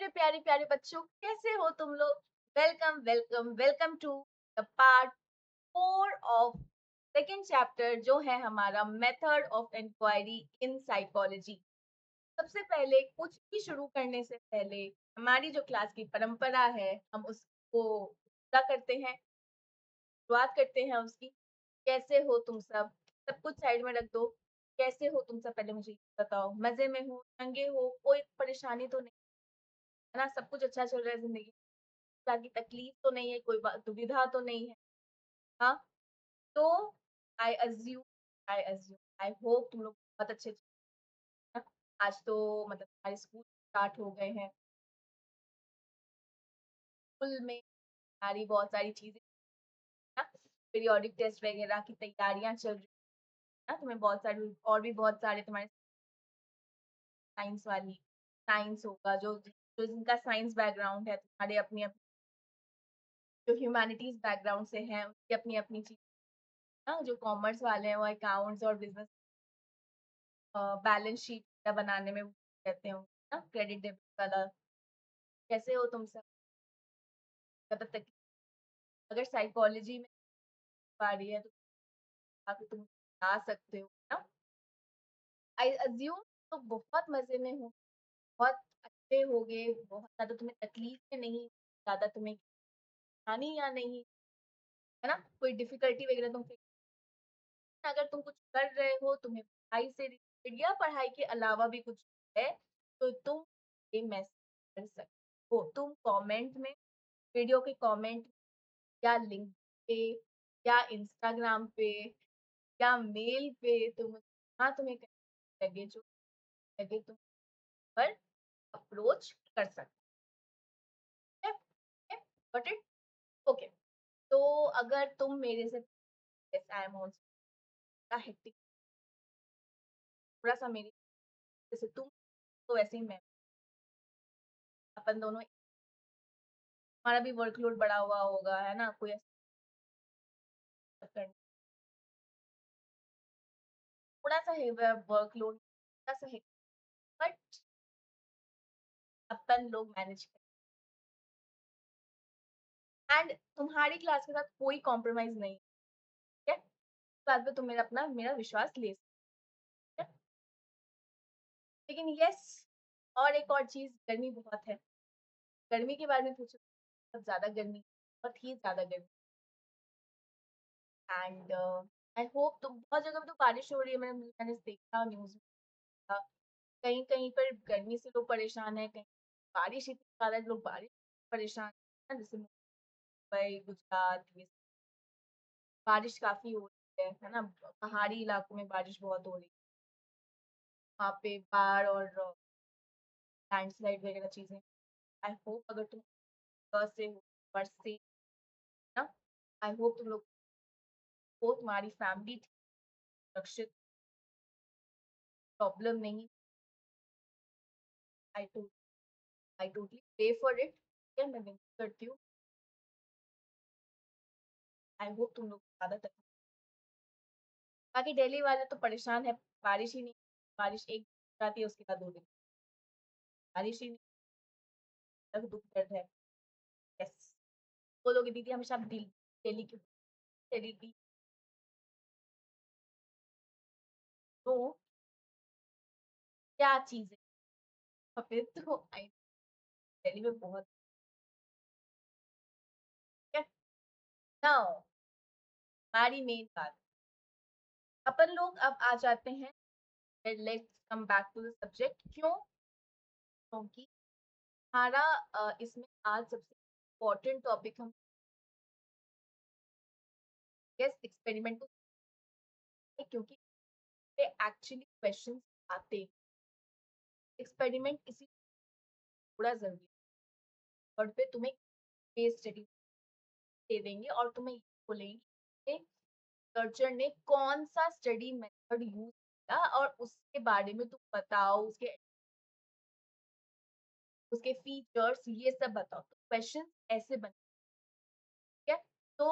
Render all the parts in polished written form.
मेरे प्यारे प्यारे बच्चों, कैसे हो तुम लोग? Welcome welcome welcome to the part 4 of second chapter, जो है हमारा method of inquiry in psychology. सबसे पहले कुछ भी शुरू करने से पहले हमारी जो क्लास की परंपरा है, हम उसको पूरा करते हैं, शुरुआत करते हैं उसकी। कैसे हो तुम सब? सब कुछ साइड में रख दो। कैसे हो तुम सब, पहले मुझे बताओ। मजे में हो, चंगे हो, कोई परेशानी तो नहीं है ना? सब कुछ अच्छा चल रहा है जिंदगी? की तकलीफ तो नहीं है, कोई दुविधा तो नहीं है? हाँ, तो I assume I assume I hope तुम लोग बहुत अच्छे हैं। आज तो मतलब हमारे स्कूल स्टार्ट हो गए हैं। स्कूल में हमारी बहुत सारी चीजें ना, पीरियोडिक टेस्ट वगैरह की तैयारियां चल रही है ना। तुम्हें बहुत सारी और भी बहुत सारे तुम्हारे साइंस वाली साइंस होगा, जो जो जिनका साइंस बैकग्राउंड है, तुम्हारे अपनी अपनी जो ह्यूमैनिटीज बैकग्राउंड से हैं उनकी अपनी अपनी चीज ना। जो कॉमर्स वाले हैं वो अकाउंट्स और बिजनेस बैलेंस शीट बनाने में कहते हो ना, क्रेडिट डेबिट वाला। कैसे हो तुम सब? मतलब तक अगर साइकोलॉजी में आ रही है तो काफी तुम बता सकते हो ना। आई अज्यूम तो बहुत मजे में हो, बहुत अच्छे होगे, बहुत ज्यादा तुम्हें तकलीफ में नहीं, ज्यादा तुम्हें हानि या नहीं, है ना? कोई डिफिकल्टी वगैरह तुम अगर तुम कुछ कर रहे हो, तुम्हें पढ़ाई से रिलेटेड या पढ़ाई के अलावा भी कुछ है, तो तुम ये मैसेज कर सकते हो। तुम कमेंट में, वीडियो के कमेंट या लिंक पे या इंस्टाग्राम पे या मेल पे, तुम हाँ तुम्हें लगे जो लगे तुम पर अप्रोच कर सकते हैं। Got it? ओके। तो अगर तुम मेरे से आई एम ऑल्सो हेक्टिक, थोड़ा सा मेरी जैसे तुम, तो वैसे ही मैं, अपन दोनों, हमारा भी वर्कलोड बढ़ा हुआ होगा, है ना? कोई ऐसा थोड़ा सा है वर्कलोड, थोड़ा सा है, बट अपन लोग मैनेज करें। एंड तुम्हारी क्लास के साथ कोई कॉम्प्रोमाइज नहीं, ठीक है? इस बात पे तुम मेरा विश्वास ले सकते हैं। लेकिन यस, और एक और चीज, गर्मी बहुत है। गर्मी के बारे में पूछो, बहुत ज्यादा गर्मी, बहुत ही ज्यादा गर्मी। एंड आई होप, तो बहुत जगह पे तो बारिश हो रही है, मैंने देखा न्यूज में। कहीं कहीं पर गर्मी से लोग परेशान है, कहीं बारिश इतनी ज्यादा है, लोग बारिश से परेशान है। जैसे मुंबई, गुजरात, ये बारिश काफी हो रही है ना? पहाड़ी इलाकों में बारिश बहुत हो रही है, वहाँ पे बाढ़ और लैंडस्लाइड वगैरह चीजें। आई होप अगर तुम से हो, वर्ष से ना, आई होप तुम लोग को, तुम्हारी फैमिली सुरक्षित, प्रॉब्लम नहीं। आई टू आई टोटली पे फॉर इट। मैं विनती करती हूँ, आई होप तुम लोग ज्यादा तक। बाकी दिल्ली वाले तो परेशान है, बारिश ही नहीं, बारिश एक दिन आती है, उसके बाद 2 दिन बारिश ही नहीं, तक दुख दर्द है। यस, बोलोगे दीदी हमेशा दिल्ली क्यों, दिल्ली की तो क्या चीज है? फिर तो दिल्ली में बहुत ना। हमारी मेन बात, अपन लोग अब आ जाते हैं, let's come back to the subject. क्यों? क्योंकि हमारा इसमें आज सबसे इम्पोर्टेंट टॉपिक हम गेस एक्सपेरिमेंट, क्योंकि एक्चुअली क्वेश्चन आते, एक्सपेरिमेंट इसी थोड़ा जरूरी है। और पे तुम्हें केस स्टडी दे देंगे और तुम्हें बोलेंगे सर्चर ने कौन सा स्टडी मेथड यूज किया, और उसके बारे में तुम बताओ, उसके फीचर्स ये सब बताओ। तो क्वेश्चन ऐसे बने, ठीक है? तो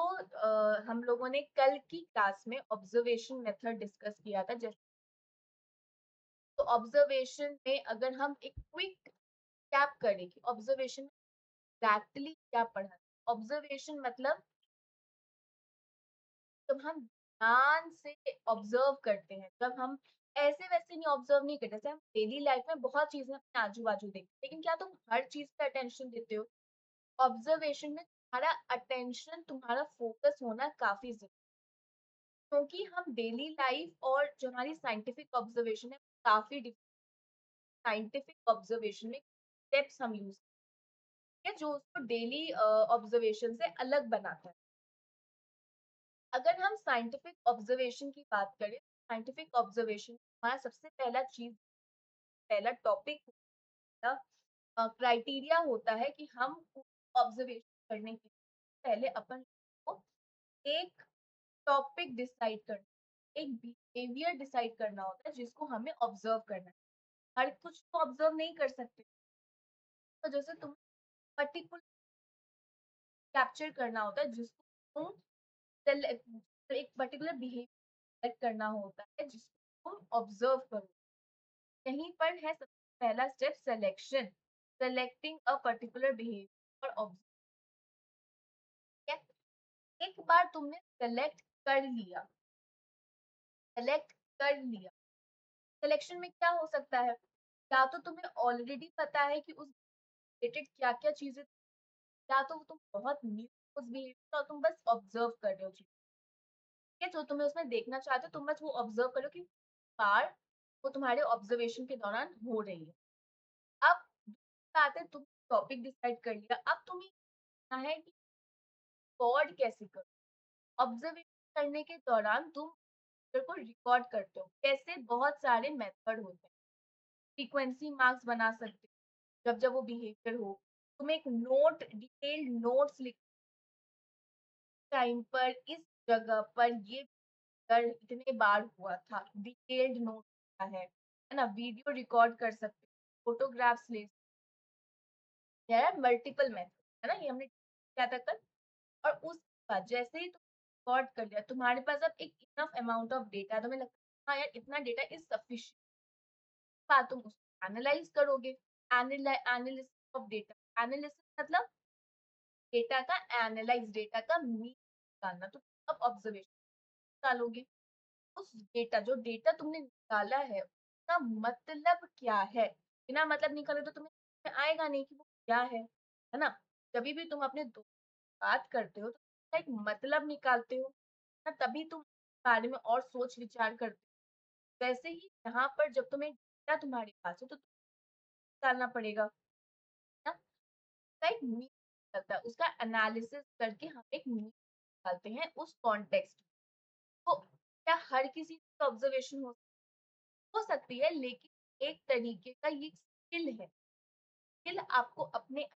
हम लोगों ने कल की क्लास में ऑब्जर्वेशन मेथड डिस्कस किया था। जैसे तो ऑब्जर्वेशन में अगर हम एक क्विक टैप करें कि ऑब्जर्वेशन में एग्जैक्टली क्या पढ़ा। ऑब्जर्वेशन मतलब जब हम ध्यान से ऑब्जर्व करते हैं, जब हम ऐसे वैसे नहीं ऑब्जर्व नहीं करते, जैसे हम डेली लाइफ में बहुत चीजें अपने आजू बाजू देखते हैं, लेकिन क्या तुम हर चीज पे अटेंशन देते हो? ऑब्जर्वेशन में तुम्हारा अटेंशन, तुम्हारा फोकस होना काफी जरूरी है, क्योंकि हम डेली लाइफ और जो हमारी साइंटिफिक ऑब्जर्वेशन है काफी डिफरेंट। साइंटिफिक ऑब्जर्वेशन में स्टेप्स हम यूज करते हैं जो उसको डेली ऑब्जर्वेशन से अलग बनाता है। अगर हम साइंटिफिक ऑब्जर्वेशन की बात करें, साइंटिफिक ऑब्जर्वेशन हमारा सबसे पहला चीज, पहला टॉपिक क्राइटेरिया होता है कि हम ऑब्जर्वेशन करने के पहले अपन को एक टॉपिक डिसाइड करना, एक बिहेवियर डिसाइड करना होता है जिसको हमें ऑब्जर्व करना है। हर कुछ को ऑब्जर्व नहीं कर सकते, तो जैसे तुम पर्टिकुलर कैप्चर करना होता है जिसको तुम एक पर्टिकुलर बिहेवियर करना होता है जिसको तुम ऑब्जर्व करो। यहीं पर है सबसे पहला step, selection. Selecting a particular behaviour और ऑब्जर्व। एक बार तुमने सेलेक्ट कर लिया, सिलेक्शन में क्या हो सकता है? या तो तुम्हें ऑलरेडी पता है कि उस रिलेटेड क्या क्या चीजें, या तो तुम बहुत न्यू उस बिहेवियर और तुम बस ऑब्जर्व कर रहे हो चीजें, जो तुम्हें उसमें देखना चाहते हो, तुम बस वो ऑब्जर्व करो कि बार वो तुम्हारे ऑब्जर्वेशन के दौरान हो रही है। अब बात है, तुम टॉपिक डिसाइड कर लिया, अब तुम्हें करना है कि रिकॉर्ड कैसे करो। ऑब्जर्वेशन करने के दौरान तुम को रिकॉर्ड करते हो, कैसे? बहुत सारे मेथड होते हैं। फ्रीक्वेंसी मार्क्स बना सकते हो, जब जब वो बिहेवियर हो। तुम एक नोट, डिटेल्ड नोट्स लिख, टाइम पर इस जगह पर ये इतने बार हुआ था, डिटेल्ड नोट है ना। वीडियो रिकॉर्ड कर सकते हो, फोटोग्राफ्स ले सकते हैं, मल्टीपल मेथड है ना, ये हमने क्या था कल। और उसके बाद जैसे ही तुम रिकॉर्ड कर लिया, तुम्हारे पास अब एक इनफ अमाउंट ऑफ डेटा है, तुम्हें लगता है हाँ यार इतना डेटा इज सफिशिएंट, बाद तुम उसको एनालाइज करोगे। एनालिसिस ऑफ डेटा, एनालिसिस मतलब डेटा का एनालाइज, डेटा का मीन निकालना। तो अब ऑब्जर्वेशन निकालोगे, उस डेटा, जो डेटा तुमने निकाला है उसका मतलब क्या है। बिना मतलब निकाले तो तुम्हें आएगा नहीं कि वो क्या है ना। जब भी तुम अपने दोस्त बात करते हो तो उसका एक मतलब निकालते हो ना, तभी तुम इस बारे में और सोच विचार करते हो। वैसे ही यहाँ पर जब तुम्हें डेटा तुम्हारे पास है तो निकालना पड़ेगा ना, उसका एक मीन निकलता है, उसका एनालिसिस करके हम एक मीन निकालते हैं उस कॉन्टेक्स्ट में। तो क्या हर किसी की ऑब्जर्वेशन हो सकती है, लेकिन एक तरीके का ये स्किल है। स्किल आपको अपने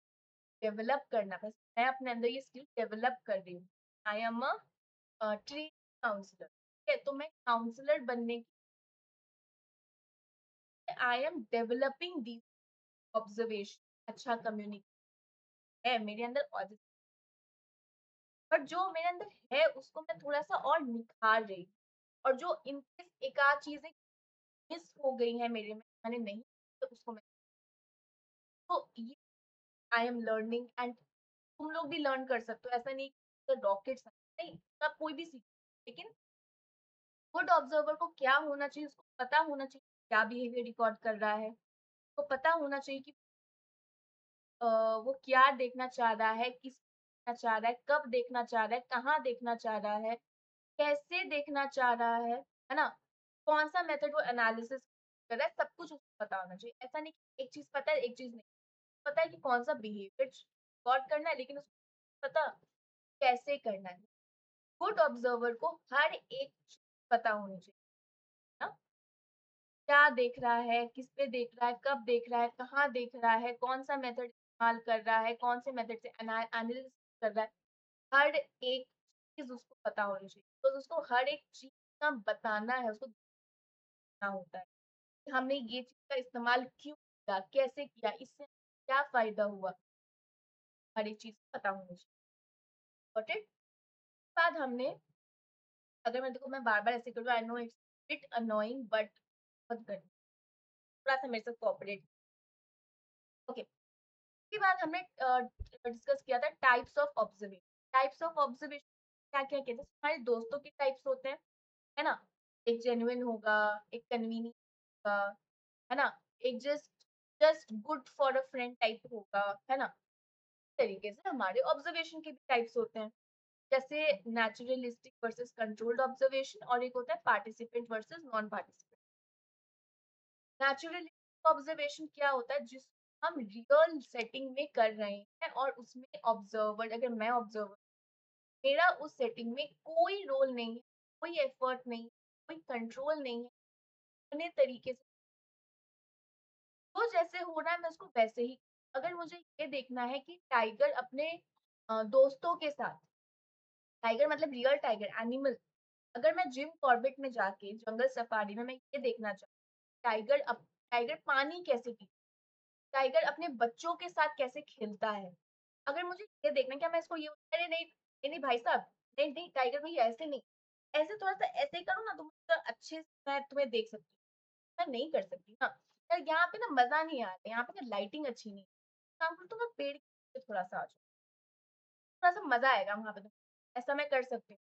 डेवलप करना है। मैं अपने अंदर ये स्किल डेवलप कर रही हूँ। I am a train counsellor, ठीक है, तो मैं काउंसलर बनने की I am developing the observation. अच्छा कम्युनिकेशन है मेरे अंदर, और जो मेरे अंदर है उसको मैं थोड़ा सा और निखार रही हूँ। और जो इनकेस एक आध चीजें मिस हो गई हैं मेरे में, मैंने नहीं, तो उसको मैं, तो ये आई एम लर्निंग। एंड तुम लोग भी लर्न कर सकते हो, ऐसा नहीं कि रॉकेट नहीं, सब कोई भी सीख, लेकिन गुड ऑब्जर्वर को क्या होना चाहिए, उसको पता होना चाहिए क्या बिहेवियर रिकॉर्ड कर रहा है, तो पता होना चाहिए कि वो क्या देखना चाह रहा है, किस देखना चाह रहा है, कब देखना चाह रहा है, कहाँ देखना चाह रहा है, कैसे देखना चाह रहा है ना, कौन सा मेथड वो एनालिसिस कर रहा है, सब कुछ उसको पता होना चाहिए। ऐसा नहीं कि एक चीज पता है एक चीज नहीं पता है, कि कौन सा बिहेवियर रिकॉर्ड करना है, लेकिन उसको पता कैसे करना है। गुड ऑब्जर्वर को हर एक चीज पता होनी चाहिए ना, क्या देख रहा है, किस पे देख रहा है, कब देख रहा है, कहाँ देख रहा है, कौन सा मेथड इस्तेमाल कर रहा है, कौन से मेथड से एनालिसिस कर रहा है। हर एक चीज उसको पता होनी चाहिए, तो उसको हर एक चीज का बताना है, उसको बताना होता है कि हमने ये चीज का इस्तेमाल क्यों किया, कैसे किया, इससे क्या फायदा हुआ, हर एक चीज पता होनी चाहिए। Got it? बाद हमने, अगर मैं देखो मैं बार बार ऐसे करूँ, I know it's bit annoying, but बहुत good, थोड़ा सा मेरे साथ कोऑपरेट। ओके, उसके बाद हमने डिस्कस किया था types of observation. Types of observation क्या-क्या कहते हैं? हमारे दोस्तों के टाइप्स होते हैं, है ना? एक जेन्युइन होगा, एक कन्वीनिएंट होगा, है ना? एक just just good for a friend type होगा, है ना? इस तरीके से हमारे ऑब्जर्वेशन के भी टाइप्स होते हैं। जैसे नेचुरलिस्टिक वर्सेस कंट्रोल्ड ऑब्जर्वेशन और एक होता है participant versus non participant. Naturalistic observation क्या होता है? जिस हम रियल सेटिंग में कर रहे हैं और उसमें ऑब्जर्वर, अगर मैं ऑब्जर्वर, मेरा उस सेटिंग में कोई रोल नहीं है, कोई एफर्ट नहीं, कोई कंट्रोल नहीं है, अपने तरीके से जो जैसे हो रहा है मैं उसको वैसे ही। अगर मुझे ये देखना है कि टाइगर अपने दोस्तों के साथ, टाइगर मतलब रियल टाइगर एनिमल, अगर मैं जिम कॉर्बेट में जाके जंगल सफारी में मैं ये देखना चाहूँ टाइगर पानी कैसे पी, टाइगर अपने बच्चों के साथ कैसे खेलता है, अगर मुझे ये देखना है, क्या मैं इसको ये अरे नहीं नहीं नहीं भाई साहब, नहीं नहीं टाइगर भैया ऐसे नहीं, ऐसे थोड़ा सा ऐसे ही करो ना तुम तो अच्छे से मैं तुम्हें देख सकती हूँ। मैं नहीं कर सकती ना यार, यहाँ पे ना मजा नहीं आ रहा, यहाँ पे ना लाइटिंग अच्छी नहीं है। काम करो तो मैं पेड़ के नीचे थोड़ा सा आ जाओ, थोड़ा सा मजा आएगा वहां पे तो। ऐसा मैं कर सकती हूँ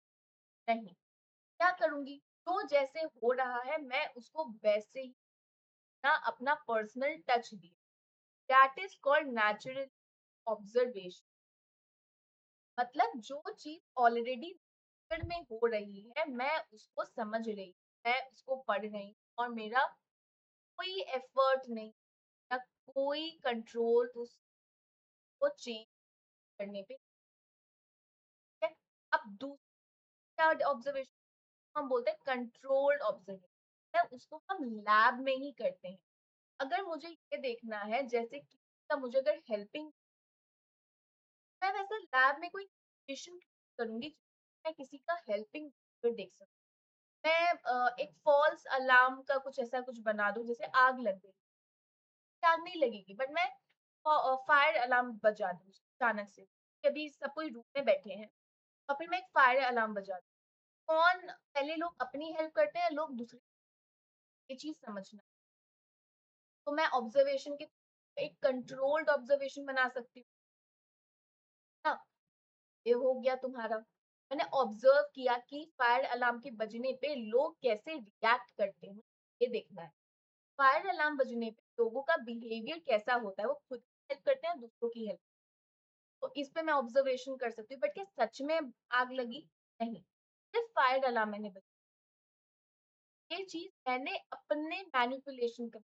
नहीं, क्या करूंगी, जो जैसे हो रहा है मैं उसको वैसे ही ना अपना पर्सनल टच दिए। That is called natural observation. मतलब जो चीज ऑलरेडी में हो रही है मैं उसको समझ रही, मैं उसको पढ़ रही हूँ और मेरा कोई एफर्ट नहीं या कोई कंट्रोल उसको चेंज करने पे है। अब दूसरा ऑब्जर्वेशन हम बोलते हैं कंट्रोल्ड ऑब्जर्वेशन, उसको हम लैब में ही करते हैं। अगर मुझे ये देखना है जैसे कि मुझे अगर हेल्पिंग, मैं वैसे लैब में कोई सिचुएशन करूंगी मैं किसी का हेल्पिंग देख सकूं। मैं एक फॉल्स अलार्म का कुछ ऐसा कुछ बना दूं, जैसे आग लग गई, आग नहीं लगेगी बट मैं फायर अलार्म बजा दूं अचानक से, कभी सब कोई रूम में बैठे हैं और फिर मैं एक फायर अलार्म बजा दूं। कौन पहले लोग अपनी हेल्प करते हैं, लोग दूसरे, ये चीज समझना। तो मैं ऑब्जर्वेशन के एक कंट्रोल्ड ऑब्जर्वेशन बना सकती हूँ ना। ये हो गया तुम्हारा, मैंने ऑब्जर्व किया कि फायर अलार्म के बजने पे लोग कैसे रिएक्ट करते हैं, ये देखना है। फायर अलार्म बजने पे लोगों का बिहेवियर कैसा होता है, वो खुद की हेल्प करते हैं दूसरों की हेल्प, तो इस पे मैं ऑब्जर्वेशन कर सकती हूँ। बट क्या सच में आग लगी? नहीं, सिर्फ फायर अलार्म मैंने बजा, ये चीज मैंने अपने मैनिपुलेशन कर,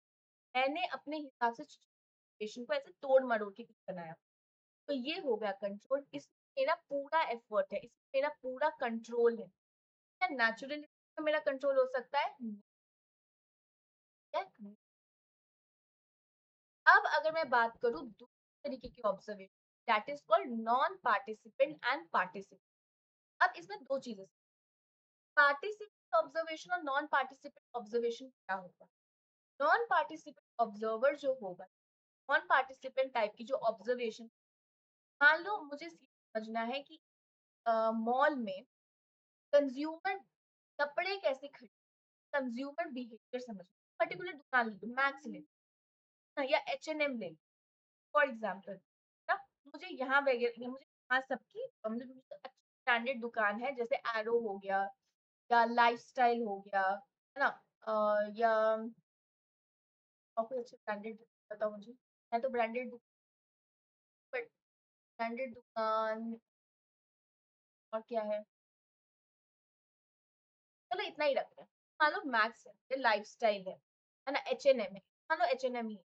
मैंने अपने हिसाब से सिचुएशन को ऐसे तोड़ मरोड़ के कुछ बनाया। तो ये हो गया कंट्रोल, इसमें मेरा पूरा एफर्ट है, इसमें मेरा पूरा कंट्रोल है। क्या नेचुरली मेरा कंट्रोल हो सकता है? नहीं। अब अगर मैं बात करूं दूसरे तरीके की observation, that is called non participant and participant. अब इसमें दो चीजें, पार्टिसिपेंट ऑब्जर्वेशन और नॉन पार्टिसिपेंट ऑब्जर्वेशन क्या होगा? नॉन पार्टिसिपेंट ऑब्जर्वर जो होगा, नॉन पार्टिसिपेंट टाइप की जो ऑब्जर्वेशन, मान लो मुझे समझना है कि मॉल में कंज्यूमर कपड़े कैसे खरीद, कंज्यूमर बिहेवियर समझना, पर्टिकुलर दुकान ले लो, मैक्स ले लो या H&M ले लो फॉर एग्जाम्पल ना। मुझे यहाँ वगैरह, मुझे यहाँ सबकी मुझे अच्छी ब्रांडेड दुकान है, जैसे एरो हो गया या लाइफस्टाइल हो गया, है ना, या और कोई अच्छे ब्रांडेड बताओ मुझे। मैं तो ब्रांडेड बट ब्रांडेड दुकान और क्या है, चलो इतना ही रखते हैं। मान लो मैक्स है, लाइफस्टाइल है ना, H&M है, मान लो H&M ही है।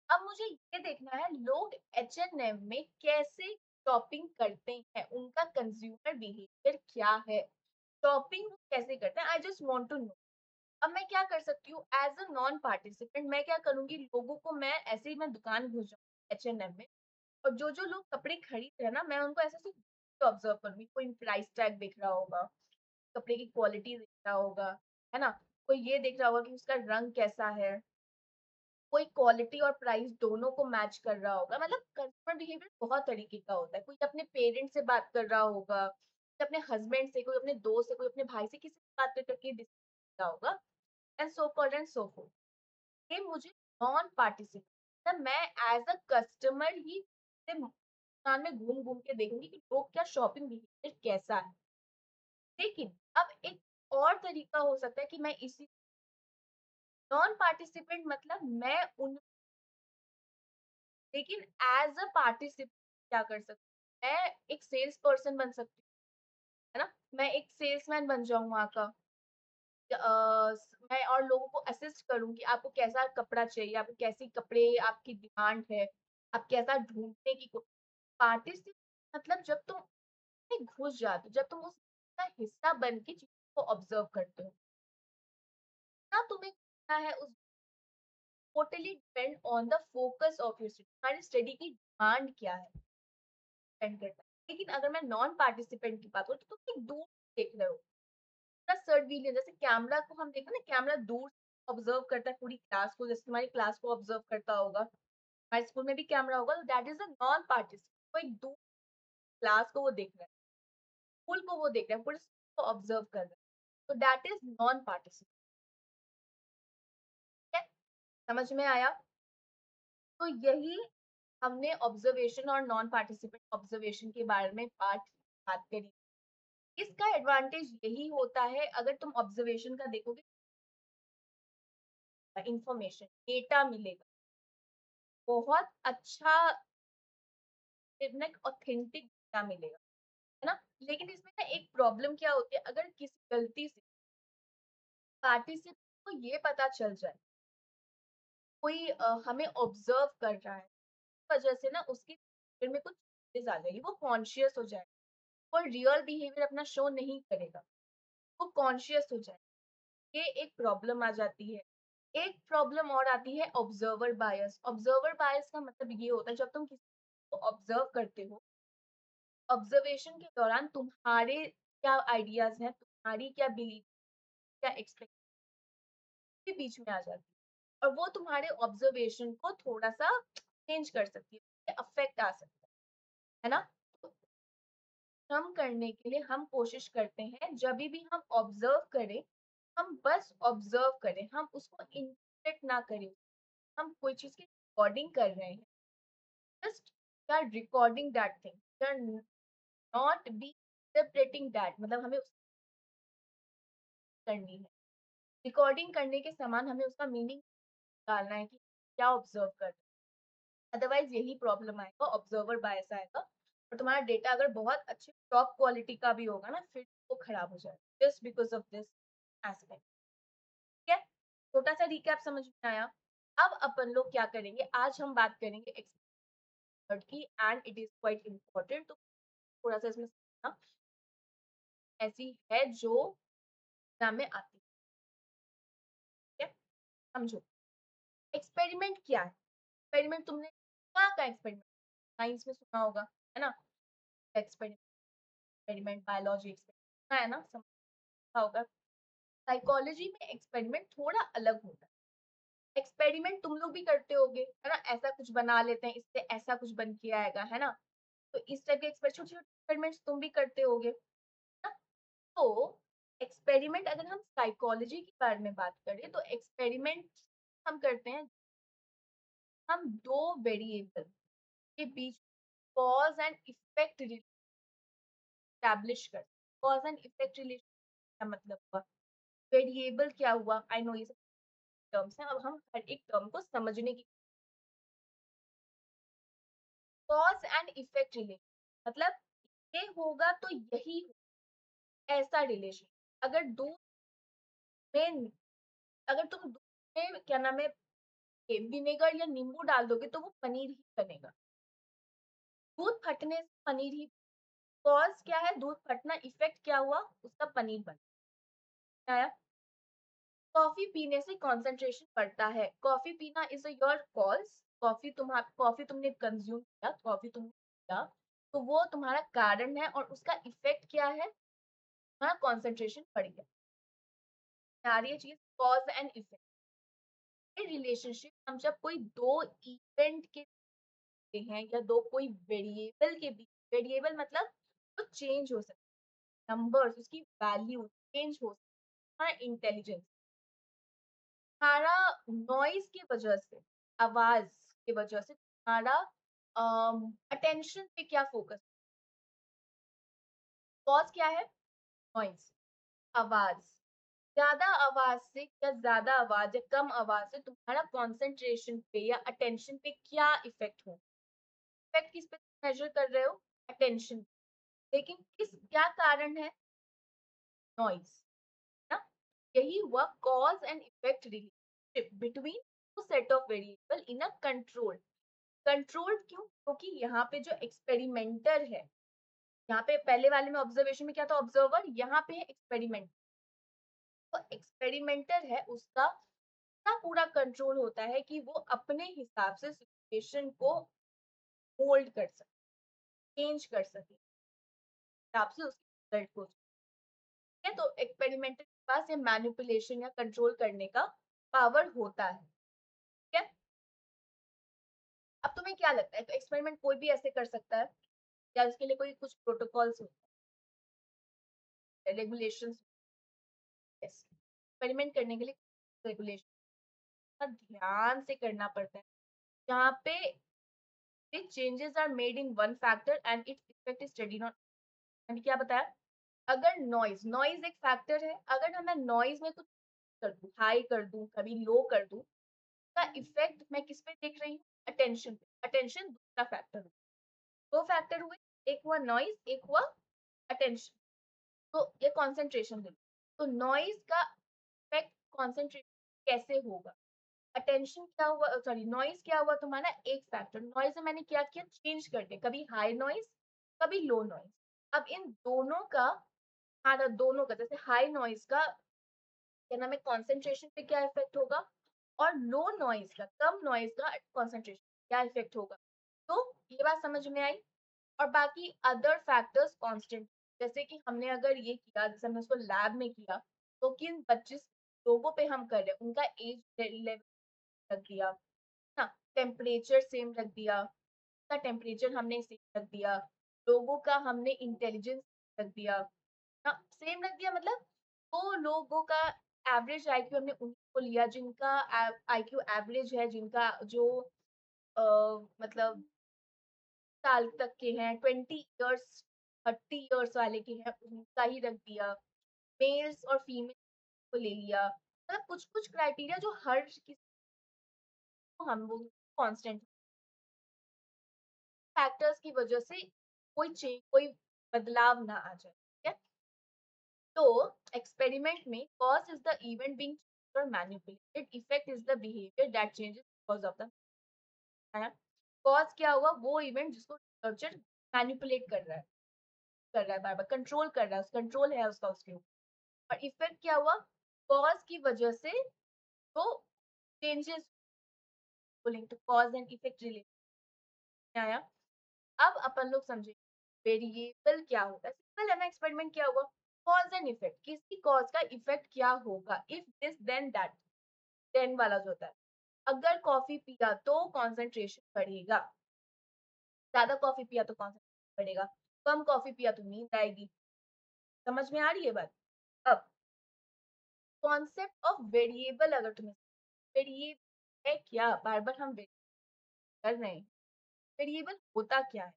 अब मुझे ये देखना है लोग H&M में कैसे शॉपिंग करते हैं, उनका कंज्यूमर बिहेवियर क्या है, शॉपिंग कैसे करते हैं, I just want to know. अब मैं क्या कर सकती हूँ एज अ नॉन पार्टिसिपेंट, मैं क्या करूंगी, लोगों को मैं ऐसे ही मैं दुकान घुस जाऊँ H&M में, और जो जो लोग कपड़े खरीद रहे हैं ना, मैं उनको ऐसे सिर्फ ऑब्जर्व करूंगी, कोई प्राइस टैग देख रहा होगा, कपड़े की क्वालिटी देख रहा होगा, है ना, कोई ये देख रहा होगा कि उसका रंग कैसा है, कोई क्वालिटी और प्राइस दोनों को मैच कर रहा होगा। मतलब कस्टमर बिहेवियर बहुत तरीके का होता है, कोई अपने पेरेंट्स से बात कर रहा होगा, कोई अपने हस्बैंड से, कोई अपने दोस्त से, कोई अपने भाई से, किसी से बात करके डिस्कस रहा होगा, and so called and so fourth. ये मुझे नॉन पार्टिसिपेट, मैं एज अ कस्टमर ही दुकान में घूम-घूम के देखूँगी कि लोग क्या शॉपिंग बिहेवियर कैसा है। लेकिन अब एक और तरीका हो सकता है कि मैं इसी नॉन पार्टिसिपेंट मतलब मैं उन लेकिन एज़ अ पार्टिसिपेंट क्या कर सकती हूँ, मैं एक सेल्स पर्सन बन सकती हूँ, है ना? मैं एक सेल्समैन बन जाऊँ वहाँ का। मैं और लोगों को असिस्ट करूँ कि आपको कैसा कपड़ा चाहिए, आपको कैसी कपड़े आपकी डिमांड है, आप कैसा ढूँढने की को पार्टिसिपेट मतलब जब तुम उसमें घुस जाते हो, जब तुम उसका हिस्सा बन के चीज़ों को ऑब्ज़र्व करते हो, ना तुम्हें क्या है उस totally depend on the focus of your study तुम्हारी स्टडी की डिमांड क्या है, डिपेंड करता है। लेकिन अगर मैं नॉन पार्टिसिपेंट की बात करूँ तो तुम एक दूर देख रहे हो, पूरा सर्विलियंस जैसे कैमरा को हम देखते हैं ना कैमरा दूर से ऑब्जर्व करता है पूरी क्लास को जैसे तुम्हारी क्लास को ऑब्जर्व करता होगा हमारे स्कूल में भी कैमरा होगा तो that is a non participant वो एक दूर क्लास को वो देख रहा है स्कूल को वो देख रहा है पूरे स्कूल को ऑब्जर्व कर रहा है तो दैट इज नॉन पार्टिसिपेंट है समझ में आया तो यही हमने ऑब्जर्वेशन और नॉन पार्टिसिपेंट ऑब्जर्वेशन के बारे में बात करी इसका एडवांटेज यही होता है अगर तुम ऑब्जर्वेशन का देखोगे इंफॉर्मेशन डेटा मिलेगा बहुत अच्छा ऑथेंटिक डेटा मिलेगा है ना लेकिन इसमें ना एक प्रॉब्लम क्या होती है अगर किसी गलती से पार्टिसिपेंट को ये पता चल जाए कोई हमें ऑब्जर्व कर रहा है वजह से ना उसके बिहेवियर में कुछ चेंजेस आ जाएगी वो कॉन्शियस हो जाए वो रियल बिहेवियर अपना शो नहीं करेगा वो कॉन्शियस हो जाए ये एक प्रॉब्लम आ जाती है एक प्रॉब्लम और आती है ऑब्जर्वर बायस का मतलब ये होता है जब तुम किसी को ऑब्जर्व करते हो ऑब्जर्वेशन के दौरान तुम्हारे क्या आइडियाज हैं तुम्हारी क्या बिलीफ क्या एक्सपेक्ट के बीच में आ जाती है और वो तुम्हारे ऑब्जर्वेशन को थोड़ा सा चेंज कर सकती है अफेक्ट आ सकता है ना तो कम करने के लिए हम कोशिश करते हैं जब भी हम ऑब्जर्व करें हम बस ऑब्जर्व करें हम उसको इंटरप्रेट ना करें हम कोई चीज की रिकॉर्डिंग कर रहे हैं just we are recording that thing we are not be interpreting that मतलब हमें उसकी करनी है रिकॉर्डिंग करने के समान हमें उसका मीनिंग निकालना है कि क्या ऑब्जर्व कर रहे हैं अदरवाइज यही प्रॉब्लम आएगा ऑब्जर्वर बायस आएगा और तुम्हारा डेटा अगर बहुत अच्छे टॉप क्वालिटी का भी होगा ना फिर वो खराब हो जाएगा just because of this aspect ठीक है छोटा सा रिकैप समझ में आया अब अपन लोग क्या करेंगे आज हम बात करेंगे एक्सपर्ट की and it is quite important तो थोड़ा सा इसमें समझना ऐसी है जो एग्जाम में आती है समझो एक्सपेरिमेंट क्या है एक्सपेरिमेंट तुमने कहाँ का एक्सपेरिमेंट साइंस में सुना होगा है ना एक्सपेरिमेंट एक्सपेरिमेंट बायोलॉजी एक्सपेरिमेंट है ना समझा होगा साइकोलॉजी में एक्सपेरिमेंट थोड़ा अलग होता है एक्सपेरिमेंट तुम लोग भी करते होगे है ना ऐसा कुछ बना लेते हैं इससे ऐसा कुछ बन के आएगा है ना तो इस टाइप के छोटे छोटे एक्सपेरिमेंट्स तुम भी करते होगे ना तो एक्सपेरिमेंट अगर हम साइकोलॉजी के बारे में बात करें तो एक्सपेरिमेंट हम करते हैं हम दो वेरिएबल के बीच कॉज एंड इफेक्ट एस्टैब्लिश करते हैं कॉज एंड इफेक्ट रिलेशन का मतलब हुआ वेरिएबल क्या हुआ आई नो ये सब टर्म्स हैं अब हम हर एक टर्म को समझने की कॉज एंड इफेक्ट रिलेशन मतलब ये होगा तो यही ऐसा रिलेशन अगर दूध में अगर तुम दूध में क्या नाम है विनेगर या नींबू डाल दोगे तो वो पनीर ही बनेगा दूध फटने से पनीर ही कॉज क्या है दूध फटना इफेक्ट क्या हुआ उसका पनीर बन आया कॉफी पीने से कंसंट्रेशन बढ़ता है कॉफी पीना is a your cause coffee तुमने कंज्यूम किया कॉफी तुमने किया तो वो तुम्हारा कारण है और उसका इफेक्ट क्या है तुम्हारा कंसंट्रेशन बढ़ गया सारी चीज कॉज एंड इफेक्ट रिलेशनशिप हम जब कोई दो इवेंट के बीच हैं या दो कोई वेरिएबल के बीच वेरिएबल मतलब वो चेंज हो सकता है नंबर्स उसकी वैल्यू चेंज हो सकता है इंटेलिजेंस तुम्हारा नॉइज की वजह से आवाज की वजह से तुम्हारा अटेंशन पे क्या फोकस, कॉज क्या है, नॉइज, आवाज, ज्यादा आवाज से या ज्यादा आवाज या कम आवाज से तुम्हारा कंसंट्रेशन पे या अटेंशन पे क्या इफेक्ट हो, इफेक्ट किस पे मेजर कर रहे हो, अटेंशन, लेकिन किस क्या कारण है, नॉइज, ना, यही हुआ cause and effect relationship between two set of variable in a control. Controlled क्यों, क्योंकि यहाँ पे जो एक्सपेरिमेंटर है, यहाँ पे पहले वाले में ऑब्जर्वेशन में क्या था, ऑब्जर्वर, यहाँ पे है एक्सपेरिमेंट, तो एक्सपेरिमेंटर है उसका पूरा पूरा कंट्रोल होता है कि वो अपने हिसाब से सिचुएशन को होल्ड कर सके, चेंज कर सके, हिसाब से उसके रिजल्ट को, है, तो एक्सपेरिमेंटर के पास ये मैनिपुलेशन या कंट्रोल करने का पावर होता है, ठीक है। अब तुम्हें क्या लगता है, तो एक्सपेरिमेंट कोई भी ऐसे कर सकता है या उसके लिए कोई कुछ प्रोटोकॉल्स होते हैं, रेगुलेशंस, यस, एक्सपेरिमेंट करने के लिए रेगुलेशन का ध्यान से करना पड़ता है, जहाँ पे changes are made in one factor and its effect is studied on, मैंने क्या बताया, अगर नॉइज, नॉइज एक फैक्टर है, अगर मैं नॉइज में कुछ कर दूं, हाई कर दूं, कभी लो कर दूं, का इफेक्ट मैं किस पे देख रही हूँ, अटेंशन पे, अटेंशन दूसरा फैक्टर है, दो फैक्टर हुए, एक हुआ नॉइज, एक हुआ अटेंशन, तो ये कंसंट्रेशन दे, तो नॉइज का इफेक्ट कंसंट्रेशन कैसे होगा, अटेंशन क्या हुआ, सॉरी नॉइज क्या हुआ तुम्हारा, एक फैक्टर, नॉइज में मैंने क्या किया, चेंज कर दिया, कभी हाई नॉइज, कभी लो नॉइज, अब इन दोनों का, हमारा दोनों का, जैसे हाई नॉइज का क्या नाम है, कॉन्सेंट्रेशन पे क्या इफेक्ट होगा, और लो नॉइज का, कम नॉइज का कॉन्सेंट्रेशन क्या इफेक्ट होगा, तो ये बात समझ में आई। और बाकी अदर फैक्टर्स कांस्टेंट, जैसे कि हमने अगर ये किया, जैसे हमने उसको लैब में किया, तो किन 25 लोगों पे हम कर रहे हैं, उनका एज लेवल रख दिया ना, टेम्परेचर सेम रख दिया, का टेम्परेचर हमने सेम रख दिया, लोगों का हमने इंटेलिजेंस रख दिया, हाँ सेम रख दिया, मतलब वो लोगों का एवरेज आईक्यू हमने उनको लिया जिनका आईक्यू एवरेज है, जिनका जो अ, मतलब साल तक के हैं, 20 इयर्स 30 इयर्स वाले के हैं, उनका ही रख दिया, मेल्स और फीमेल को ले लिया, मतलब कुछ कुछ क्राइटेरिया जो हर किसी को हम वो कांस्टेंट फैक्टर्स की वजह से कोई चेंज, कोई बदलाव ना आ जाए, ठीक है। तो एक्सपेरिमेंट में cause is the event being और manipulated, effect is the behaviour that changes because of the, है, कॉज क्या हुआ, वो इवेंट जिसको रिसर्चर मैनिपुलेट कर रहा है बार बार कंट्रोल कर रहा है, कंट्रोल है उसका उसके ऊपर, और इफेक्ट क्या हुआ, कॉज की वजह से वो changes, bowling to cause and effect relation आया। अब अपन लोग समझे वेरिएबल क्या होता है, सिंपल है ना, एक्सपेरिमेंट क्या हुआ, कॉज एंड इफेक्ट, किसी कॉज का इफेक्ट क्या होगा, if this then that, then वाला जो होता है, अगर कॉफी पिया तो कंसंट्रेशन बढ़ेगा, ज्यादा कॉफी पिया तो कंसंट्रेशन बढ़ेगा, कम कॉफी पिया तो नींद आएगी, समझ में आ रही है बात। अब कॉन्सेप्ट ऑफ वेरिएबल, अगर तुम्हें वेरिएबल है क्या, बार बार हम कर रहे हैं, वेरिएबल होता क्या है,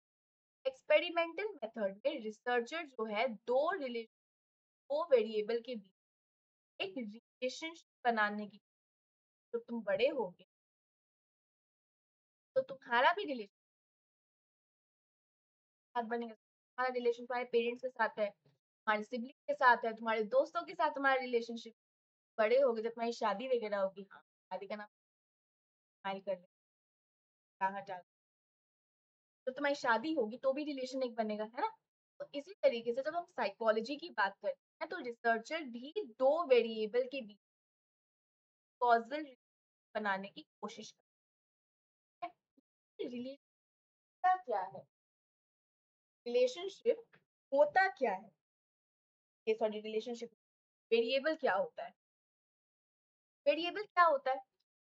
एक्सपेरिमेंटल मेथड में रिसर्चर जो है दो वेरिएबल के बीच एक रिलेशनशिप बनाने की, तो तुम बड़े होगे तो तुम्हारा भी रिलेशन साथ बनेगा, तुम्हारा रिलेशन तुम्हारे पेरेंट्स के साथ है, तुम्हारे सिबलिंग के साथ है, तुम्हारे दोस्तों के साथ तुम्हारा रिलेशनशिप, बड़े होगे जब तुम्हारी शादी वगैरह होगी, हाँ शादी का नाम स्माइल कर ले, कहाँ जा, जब तुम्हारी शादी होगी तो भी रिलेशन एक बनेगा, है ना। तो इसी तरीके से जब हम साइकोलॉजी की बात करते हैं तो रिसर्चर भी दो वेरिएबल के बीच कॉजल बनाने की कोशिश करते हैं। रिलेशन क्या है, रिलेशनशिप होता क्या है, ये सॉरी रिलेशनशिप, वेरिएबल क्या होता है, वेरिएबल क्या होता है,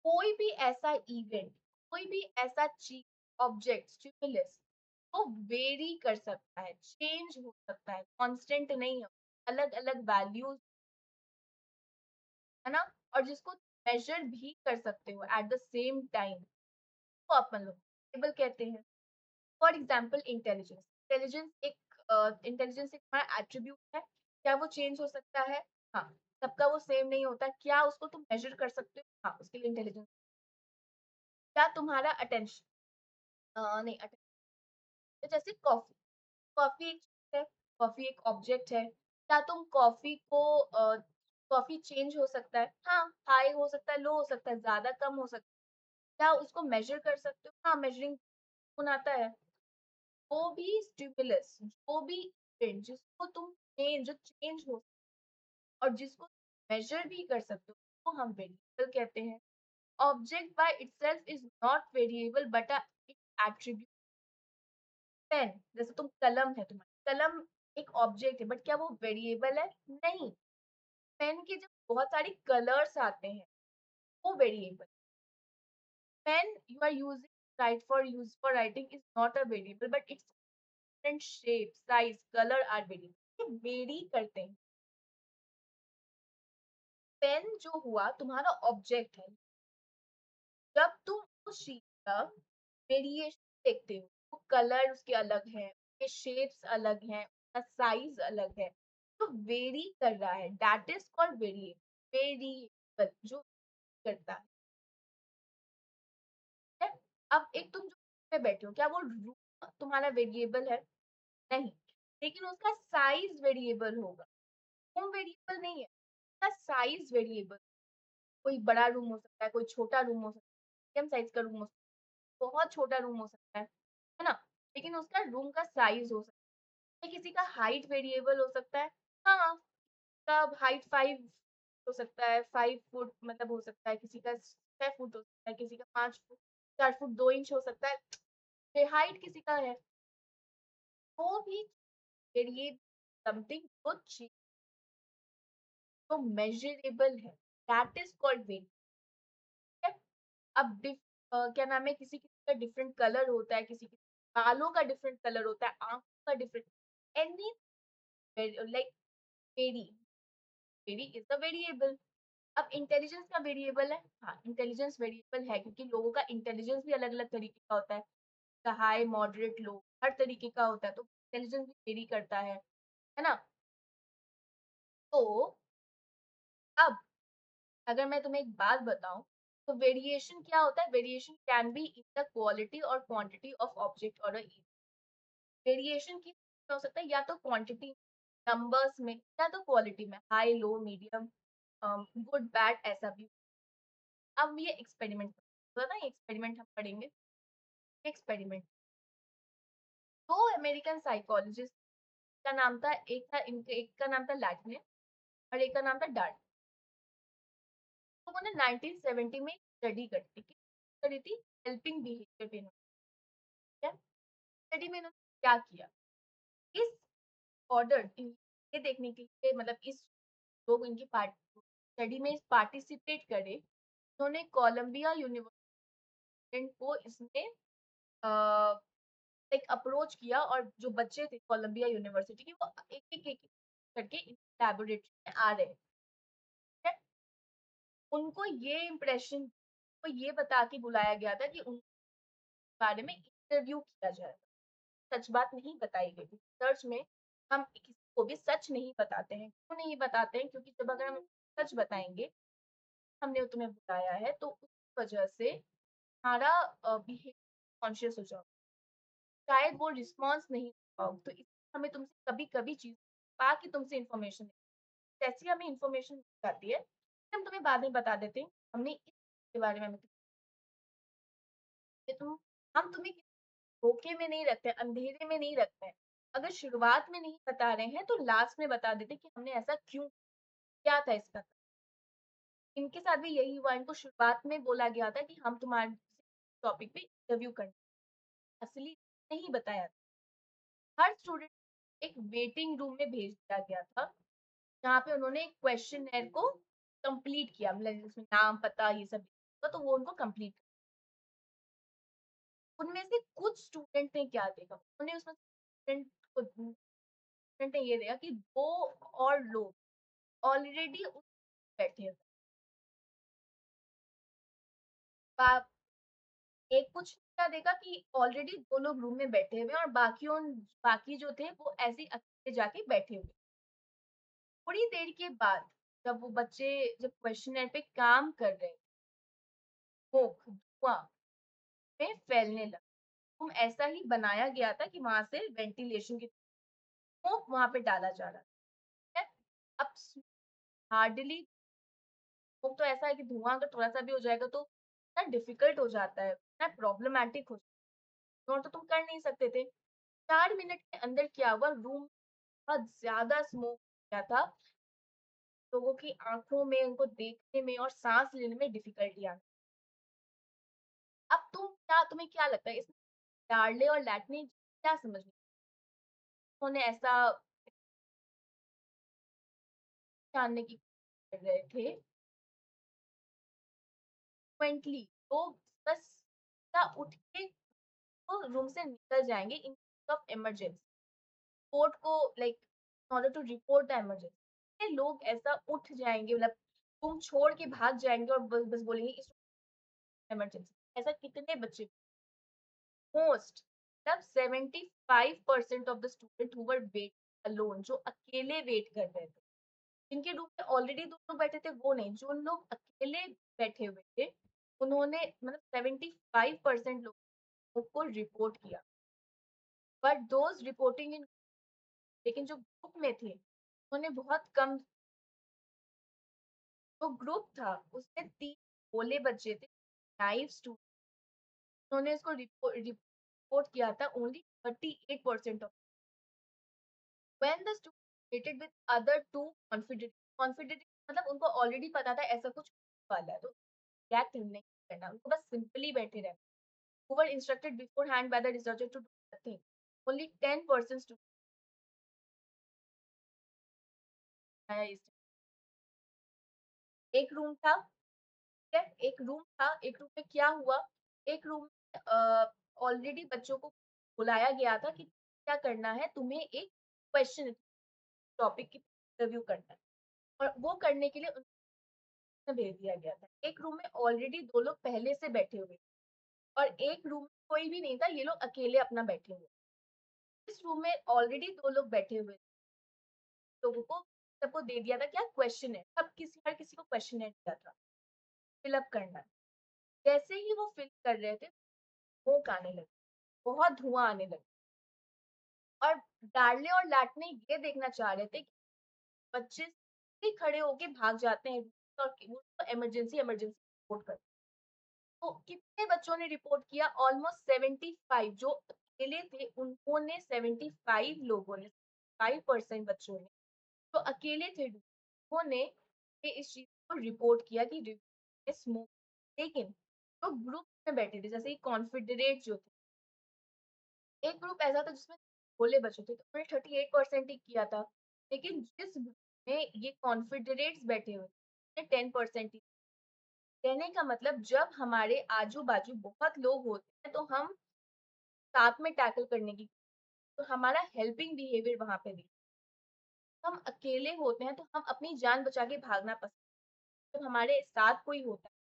कोई भी ऐसा इवेंट, कोई भी ऐसा चीज, ऑब्जेक्ट, स्टिमुलस, वो वेरी कर सकता है, चेंज हो सकता है, कांस्टेंट नहीं है, अलग अलग वैल्यूज, है ना, और जिसको मेजर भी कर सकते हो एट द सेम टाइम, तो अपन लोग वेरिएबल कहते हैं। फॉर एग्जाम्पल इंटेलिजेंस, इंटेलिजेंस एक हमारा एट्रीब्यूट है, क्या वो चेंज हो सकता है? हाँ। सबका वो सेम नहीं होता, क्या उसको तुम मेजर कर सकते हो? हाँ, उसके लिए इंटेलिजेंस। क्या तुम्हारा अटेंशन, नहीं अटेंशन, जैसे कॉफी, कॉफी एक चीज है, कॉफी एक ऑब्जेक्ट है, क्या तुम कॉफी को कॉफी चेंज हो सकता है? हाँ, हाई हो सकता है, लो हो सकता है, ज्यादा कम हो सकता है, क्या उसको मेजर कर सकते हो? हाँ, मेजरिंग कौन आता है। वो भी स्टिमुलस, जो भी event जिसको तुम चेंज, जो चेंज हो और जिसको मेजर भी कर सकते हो, तो हम वेरिएबल कहते हैं। Object by itself is not variable but a attribute. Pen, जैसे तुम कलम है, तुम्हारी कलम एक ऑब्जेक्ट है, बट क्या वो वेरिएबल है? नहीं। पेन के जब बहुत सारे कलर्स आते हैं, वो variable. Pen you are using right for use for writing is not a variable but it's different shape, size, colour are variable, vary करते हैं। पेन जो हुआ तुम्हारा ऑब्जेक्ट है, जब तुम उस चीज का वेरिएशन देखते हो, तो कलर उसके अलग है, उसके शेप्स अलग हैं, उसका साइज अलग है, तो वेरी कर रहा है, that is called variable. Variable जो करता है। अब एक तुम जो पे बैठे हो, क्या वो रूम तुम्हारा वेरिएबल है? नहीं, लेकिन उसका साइज वेरिएबल होगा। रूम वेरिएबल नहीं है, उसका साइज वेरिएबल। कोई बड़ा रूम हो सकता है, कोई छोटा रूम हो सकता है, मीडियम साइज का रूम हो सकता है, बहुत छोटा रूम हो सकता है ना? लेकिन उसका रूम का साइज हो सकता है। किसी का हाइट वेरिएबल हो सकता है, हाँ, का हाइट 5 हो सकता है, 5 फुट मतलब हो सकता है, किसी का 6 फुट हो सकता है, किसी का 5 फुट 4 फुट 2 इंच हो सकता है, हाइट किसी का है। वो भी वेरिएबल, समथिंग जो चीज जो मेजरेबल है, दैट इज कॉल्ड वेरिएबल। अब क्या नाम है, किसी किसी का डिफरेंट कलर होता है, किसी के बालों का डिफरेंट कलर होता है, आंखों का different, any like very, very is the variable. अब इंटेलिजेंस का वेरिएबल है, हाँ, इंटेलिजेंस वेरिएबल है, क्योंकि लोगों का इंटेलिजेंस भी अलग अलग तरीके का होता है, हाई मॉडरेट लो हर तरीके का होता है, तो इंटेलिजेंस भी वेरी करता है ना? तो अब अगर मैं तुम्हें एक बात बताऊं, तो वेरिएशन क्या होता है? Variation can be in the quality और क्वांटिटी ऑफ ऑब्जेक्ट और वेरिएशन की हो सकता है या तो क्वांटिटी नंबर्स में, या तो क्वालिटी में, high low medium good bad, ऐसा भी। अब ये एक्सपेरिमेंट, ना एक्सपेरिमेंट हम पढ़ेंगे। एक्सपेरिमेंट, दो अमेरिकन साइकोलॉजिस्ट का नाम था, एक का नाम था लैटने और एक का नाम था डार्ट। तो उन्होंने 1970 में स्टडी करी थी, हेल्पिंग बिहेवियर पे। स्टडी में इन्होंने क्या किया, इस ऑर्डर ये देखने के लिए, मतलब इस लोग इनकी स्टडी में पार्टिसिपेट करे, उन्होंने कोलंबिया यूनिवर्सिटी को इसमें एक अप्रोच किया, और जो बच्चे थे कोलंबिया यूनिवर्सिटी के, वो एक करके लैबोरेटरी में आ रहे हैं। उनको ये इम्प्रेशन, को ये बता के बुलाया गया था कि उनके बारे में इंटरव्यू किया जाए। सच बात नहीं बताई गई। सर्च में हम किसी को भी सच नहीं बताते हैं। क्यों नहीं बताते हैं? क्योंकि जब अगर हम सच बताएंगे, हमने तुम्हें बुलाया है, तो उस वजह से हमारा बिहेवियर कॉन्शियस हो जाओ, शायद वो रिस्पॉन्स नहीं पाओ, तो इसलिए हमें तुमसे कभी कभी चीज बाकी तुमसे इन्फॉर्मेशन, जैसी हमें इन्फॉर्मेशन जाती है, हम तुम्हें बाद में बता देते हैं हमने इसके बारे में तुम, हम तुम्हें धोखे में नहीं रखते, अंधेरे में नहीं रखते हैं। अगर शुरुआत में नहीं बता रहे हैं, तो लास्ट में बता देते कि हमने ऐसा क्यों, क्या था इसका। इनके साथ भी यही हुआ, इनको शुरुआत में बोला गया था कि हम तुम्हारे टॉपिक पे इंटरव्यू करना, असली नहीं बताया। हर स्टूडेंट एक वेटिंग रूम में भेज दिया गया था, जहाँ पे उन्होंने एक क्वेश्चन को कंप्लीट किया, मतलब उसमें नाम पता ये सब, तो वो उनको कंप्लीट। उनमें से कुछ स्टूडेंट ने क्या देखा, उन्होंने उसमें स्टूडेंट को, स्टूडेंट ने ये देखा कि दो और लोग ऑलरेडी बैठे हैं, एक कुछ क्या देखा कि ऑलरेडी 2 लोग रूम में बैठे हुए हैं और बाकी जो थे वो ऐसे ही अकेले जाके बैठे हुए। थोड़ी देर के बाद जब वो बच्चे जब क्वेश्चनेयर पे काम कर रहे, स्मोक, धुआँ में फैलने लगा। रूम ऐसा ही बनाया गया था कि वहाँ से वेंटिलेशन की स्मोक वहाँ पे डाला जा रहा है। अब हार्डली स्मोक तो ऐसा है कि धुआँ अगर थोड़ा-सा भी हो जाएगा तो इतना डिफ़िकल्ट हो जाता है, इतना प्रॉब्लमैटिक हो जाता है और तो तुम कर नहीं सकते थे। 4 मिनट के अंदर क्या हुआ रूम बहुत ज़्यादा स्मोक किया था, लोगों की आँखों में, उनको देखने में और साँस लेने में डिफ़िकल्टी आ गई। अब तुम्हें क्या लगता है इसमें डार्ले और लैटने क्या समझ में उन्होंने ऐसा जानने की कोशिश कर रहे थे फ्लुएंटली तो बस क्या उठ के वो रूम से निकल जाएँगे in case of emergency. Court को like in order to report the emergency. ये लोग ऐसा उठ जाएँगे मतलब रूम छोड़ के भाग जाएँगे और बस बस बोलेंगे इस इमरजेंसी। ऐसा कितने बच्चे मोस्ट मतलब 75% of the student who were wait alone जो अकेले वेट कर रहे थे। जिनके रूम में ऑलरेडी 2 लोग बैठे थे वो नहीं, जो लोग अकेले बैठे हुए थे, उन्होंने मतलब 75% लोगों को रिपोर्ट किया। बट दोज़ रिपोर्टिंग इन लेकिन जो ग्रुप में थे, उन्होंने बहुत कम जो ग्रुप था उसमें 3 भोले बच्चे थे, नाइव स्टूडेंट उन्होंने इसको रिपोर्ट किया था only 38% of when the student waited with other 2 confident confident मतलब उनको ऑलरेडी पता था ऐसा कुछ होने वाला है, तो रिएक्ट नहीं करना, उनको बस सिंपली बैठे रहना। Who were instructed beforehand by the researcher to do nothing. Only 10% students आया इस एक रूम था, ठीक है? एक रूम में क्या हुआ? एक रूम में ऑलरेडी बच्चों को बुलाया गया था कि क्या करना है, तुम्हें एक क्वेश्चन टॉपिक की रिव्यू करना है और वो करने के लिए उन्हें भेज दिया गया था। एक रूम में ऑलरेडी 2 लोग पहले से बैठे हुए और एक रूम में कोई भी नहीं था, ये लोग अकेले अपना बैठे हुए। इस रूम में ऑलरेडी 2 लोग बैठे हुए लोगों को सबको दे दिया था क्या क्वेश्चन है हर किसी को क्वेश्चन है दिया था फिलअप करना जैसे ही वो फिल कर रहे थे स्मोक आने लगी बहुत धुआं आने लगा और डार्ले और लैटने ये देखना चाह रहे थे कि बच्चे ही खड़े होके भाग जाते हैं और वो तो इमरजेंसी इमरजेंसी रिपोर्ट करते तो कितने बच्चों ने रिपोर्ट किया ऑलमोस्ट 75 जो अकेले थे उन्होंने 75 लोगों ने 5% बच्चों ने जो अकेले थे उन्होंने ये इस चीज़ को रिपोर्ट किया कि स्मोक लेकिन जो ग्रुप में बैठे थे जैसे कॉन्फेडरेट जो थे एक ग्रुप ऐसा था जिसमें भोले बच्चे थे तो उन्होंने 38% ही किया था लेकिन जिस ग्रुप में ये कॉन्फेडरेट्स बैठे हुए थे 10% ही कहने का मतलब जब हमारे आजू बाजू बहुत लोग होते हैं तो हम साथ में टैकल करने की तो हमारा हेल्पिंग बिहेवियर वहां पे भी हम अकेले होते हैं तो हम अपनी जान बचा के भागना पसंद जब हमारे साथ कोई होता है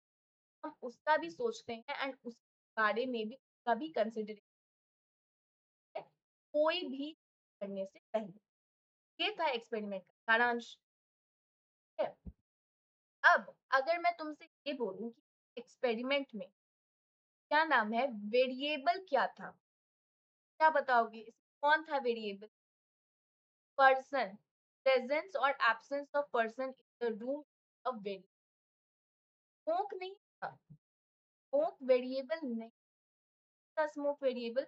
हम उसका भी सोचते हैं एंड उस बारे में भी उसका भी कंसिडरेशन है कोई भी करने से पहले ये था एक्सपेरिमेंट का सारांश है अब अगर मैं तुमसे ये बोलूं कि एक्सपेरिमेंट में क्या नाम है वेरिएबल क्या था क्या बताओगे इसमें कौन था वेरिएबल पर्सन प्रेजेंस और absence of person in the room of variable smoke नहीं था स्मोक वेरिएबल नहीं था स्मोक वेरिएबल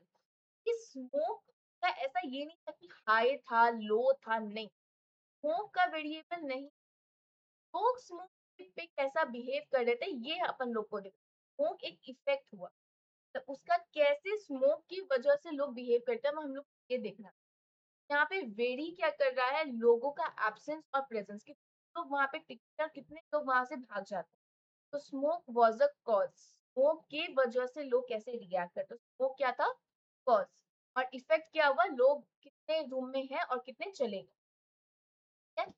कि स्मोक का ऐसा ये नहीं था कि हाई था लो था नहीं स्मोक का वेरिएबल नहीं लोग स्मोक पे कैसा बिहेव कर रहे थे ये अपन लोग को देखा स्मोक एक इफेक्ट हुआ तो उसका कैसे स्मोक की वजह से लोग बिहेव करते हैं हम लोग को ये देखना यहाँ पे वेरी क्या कर रहा है लोगों का एब्सेंस और प्रेजेंस कितने लोग वहां पे टिकते हैं कितने लोग वहां से भाग जाते हैं तो smoke was a cause smoke की वजह से लोग कैसे रिएक्ट करते हैं स्मोक क्या था कॉज और इफेक्ट क्या हुआ लोग कितने रूम में हैं और कितने चले गए ठीक है?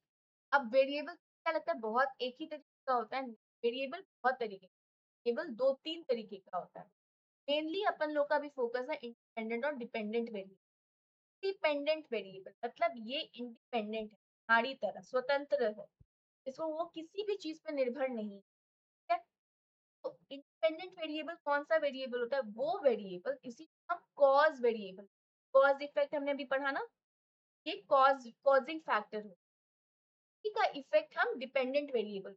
अब वेरिएबल क्या लगता है बहुत एक ही तरीके का होता है वेरिएबल बहुत तरीके केवल 2-3 तरीके का होता है मेनली अपन लोग का भी फोकस है इंडिपेंडेंट और डिपेंडेंट वेरिएबल। इंडिपेंडेंट वेरिएबल मतलब ये इंडिपेंडेंट है, हमारी तरह स्वतंत्र है, इसको वो किसी भी चीज पर निर्भर नहीं है, ठीक है। तो इंडिपेंडेंट वेरिएबल कौन सा वेरिएबल होता है? वो वेरिएबल, इसी को हम कॉज वेरिएबल, कॉज इफेक्ट हमने अभी पढ़ा ना, ये कॉजिंग फैक्टर है, इसी का इफेक्ट हम डिपेंडेंट वेरिएबल,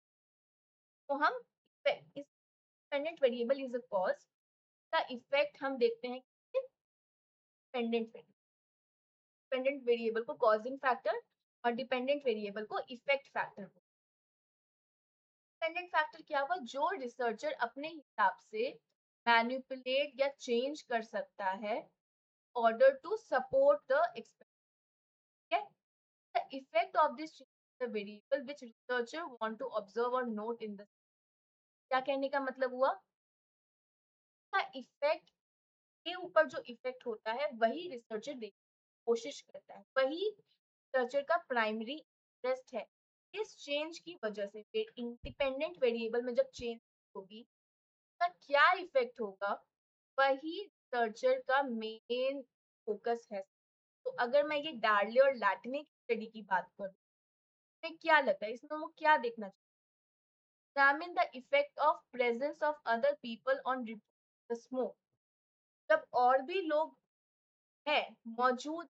तो हम इस dependent variable is a cause का इफेक्ट हम देखते हैं डिपेंडेंट वेरिएबल को कॉजिंग फैक्टर और डिपेंडेंट वेरिएबल को इफेक्ट फैक्टर। डिपेंडेंट फैक्टर क्या हुआ? जो रिसर्चर अपने हिसाब से मैनिपुलेट या चेंज कर सकता है order to support the experiment. The effect of this change is the variable which researcher want to observe or note in the, क्या कहने का मतलब हुआ? का इफेक्ट के ऊपर जो इफेक्ट होता है वही रिसर्चर देखने की कोशिश करता है, वही रिसर्चर का प्राइमरी इंटरेस्ट है। इस चेंज की वजह से इंडिपेंडेंट वेरिएबल में जब चेंज होगी का क्या इफेक्ट होगा, वही रिसर्चर का मेन फोकस है। तो अगर मैं ये डार्ले और लैटिनी स्टडी की बात करूं, तो क्या लगता है इसमें वो क्या देखना चाहिए? Examine the effect of presence of other people on the smoke. जब और भी लोग हैं मौजूद,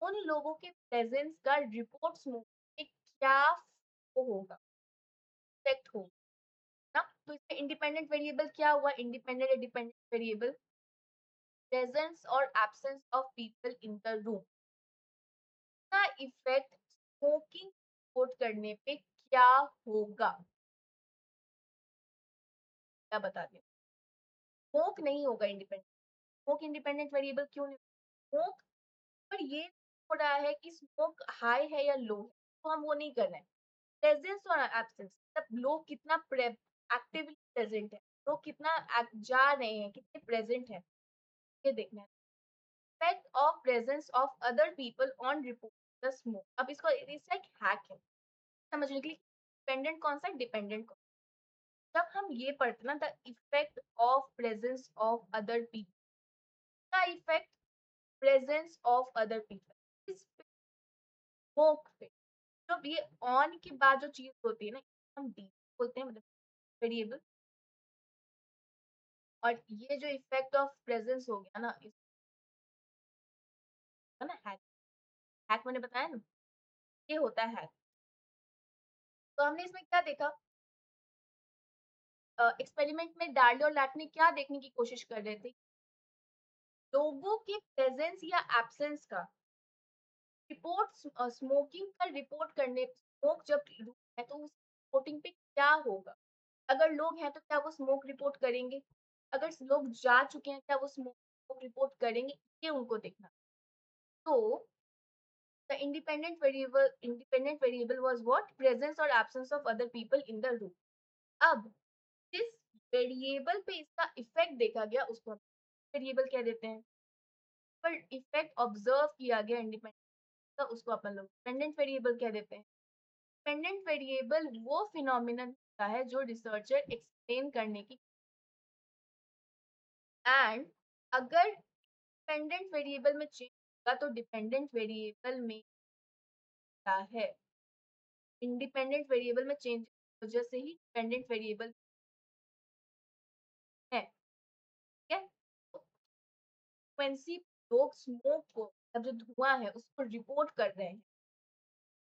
उन लोगों के प्रेजेंस का रिपोर्ट स्मोक पे क्या वो होगा, इफेक्ट होगा ना। तो इसमें इंडिपेंडेंट वेरिएबल क्या हुआ? इंडिपेंडेंट या डिपेंडेंट वेरिएबल, प्रेजेंस और absence of people in the room का इफेक्ट स्मोकिंग रिपोर्ट करने पे क्या होगा, क्या बता दें। स्मोक नहीं होगा इंडिपेंडेंट, स्मोक इंडिपेंडेंट वेरिएबल क्यों नहीं? स्मोक पर ये हो रहा है कि स्मोक हाई है या लो है, तो हम वो नहीं कर रहे हैं। प्रेजेंस और एब्सेंस मतलब लोग कितना एक्टिवली प्रेजेंट है, लोग कितना जा रहे हैं, कितने प्रेजेंट है, ये देखना है। Effect of presence of other people on report the smoke. अब इसको इसका एक हैक है समझने के लिए, डिपेंडेंट कौन सा, डिपेंडेंट कौन। जब हम ये पढ़ते ना, the effect of presence of other people का effect presence of other people इस स्मोक पे, जब ये ऑन के बाद जो चीज होती है ना, हम डी बोलते हैं, मतलब वेरिएबल। और ये जो इफेक्ट ऑफ प्रेजेंस हो गया ना, है ना हैक, हैक मैंने बताया ना, ये होता है हैक। तो हमने इसमें क्या देखा, एक्सपेरिमेंट में डार्ली और लैट ने क्या देखने की कोशिश कर रहे थे, लोगों के प्रेजेंस या एब्सेंस का रिपोर्ट, स्मोकिंग का रिपोर्ट करने, स्मोक जब है तो उस रिपोर्टिंग पे क्या होगा। अगर लोग हैं तो क्या वो स्मोक रिपोर्ट करेंगे, अगर लोग जा चुके हैं क्या वो स्मोक रिपोर्ट करेंगे, ये उनको देखना। तो the independent variable was what? Presence or absence of other people in the room. अब जिस वेरिएबल पे इसका इफेक्ट देखा गया उसको हम वेरिएबल कह देते हैं, पर इफेक्ट ऑब्जर्व किया गया इंडिपेंडेंट का उसको अपन लोग डिपेंडेंट वेरिएबल कह देते हैं। डिपेंडेंट वेरिएबल वो फिनोमिनन होता है जो रिसर्चर एक्सप्लेन करने की, एंड अगर डिपेंडेंट वेरिएबल में चेंज होगा तो डिपेंडेंट वेरिएबल में क्या है, इंडिपेंडेंट वेरिएबल में चेंज की वजह से ही डिपेंडेंट वेरिएबल है, ठीक है। फ्रीक्वेंसी, लोग स्मोक को, मतलब जो धुआं है उसको रिपोर्ट कर रहे हैं,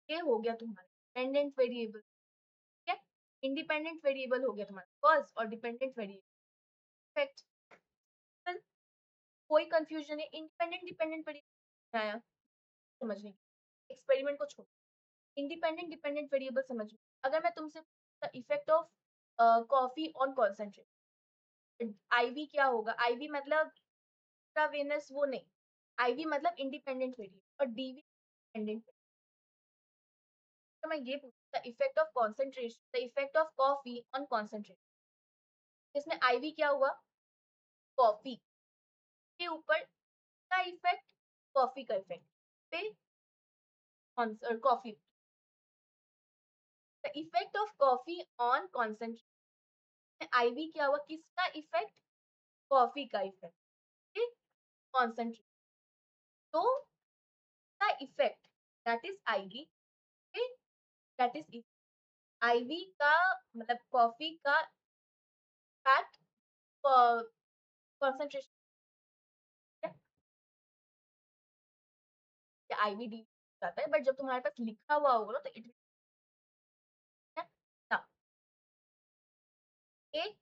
ये हो गया तुम्हारा डिपेंडेंट वेरिएबल, ठीक है। इंडिपेंडेंट वेरिएबल हो गया तुम्हारा कॉज और डिपेंडेंट वेरिएबल इफेक्ट। कोई कंफ्यूजन है? इंडिपेंडेंट डिपेंडेंट वेरिएबल आया समझने की, एक्सपेरिमेंट को छोड़, इंडिपेंडेंट डिपेंडेंट वेरिएबल समझ। अगर मैं तुमसे effect of coffee on concentration, IV क्या होगा? आईवी मतलब इंट्रावेनस वो नहीं, आईवी मतलब इंडिपेंडेंट वेरिएबल, और डीवी डिपेंडेंट। तो मैं ये पूछता, the effect of concentration, the effect of coffee on concentration, इसमें आईवी क्या हुआ? कॉफी के ऊपर का इफेक्ट, कॉफी का इफेक्ट पे coffee, the effect of coffee on concentration, IV क्या हुआ? किसका इफेक्ट? कॉफी का इफेक्ट, कॉन्सेंट्रेशन। तो का effect that is IV, that is IV का मतलब कॉफी का इफेक्ट कॉन्सेंट्रेशन या आईवी डी जाता है, बट जब तुम्हारे पास लिखा हुआ होगा ना तो इट ना एक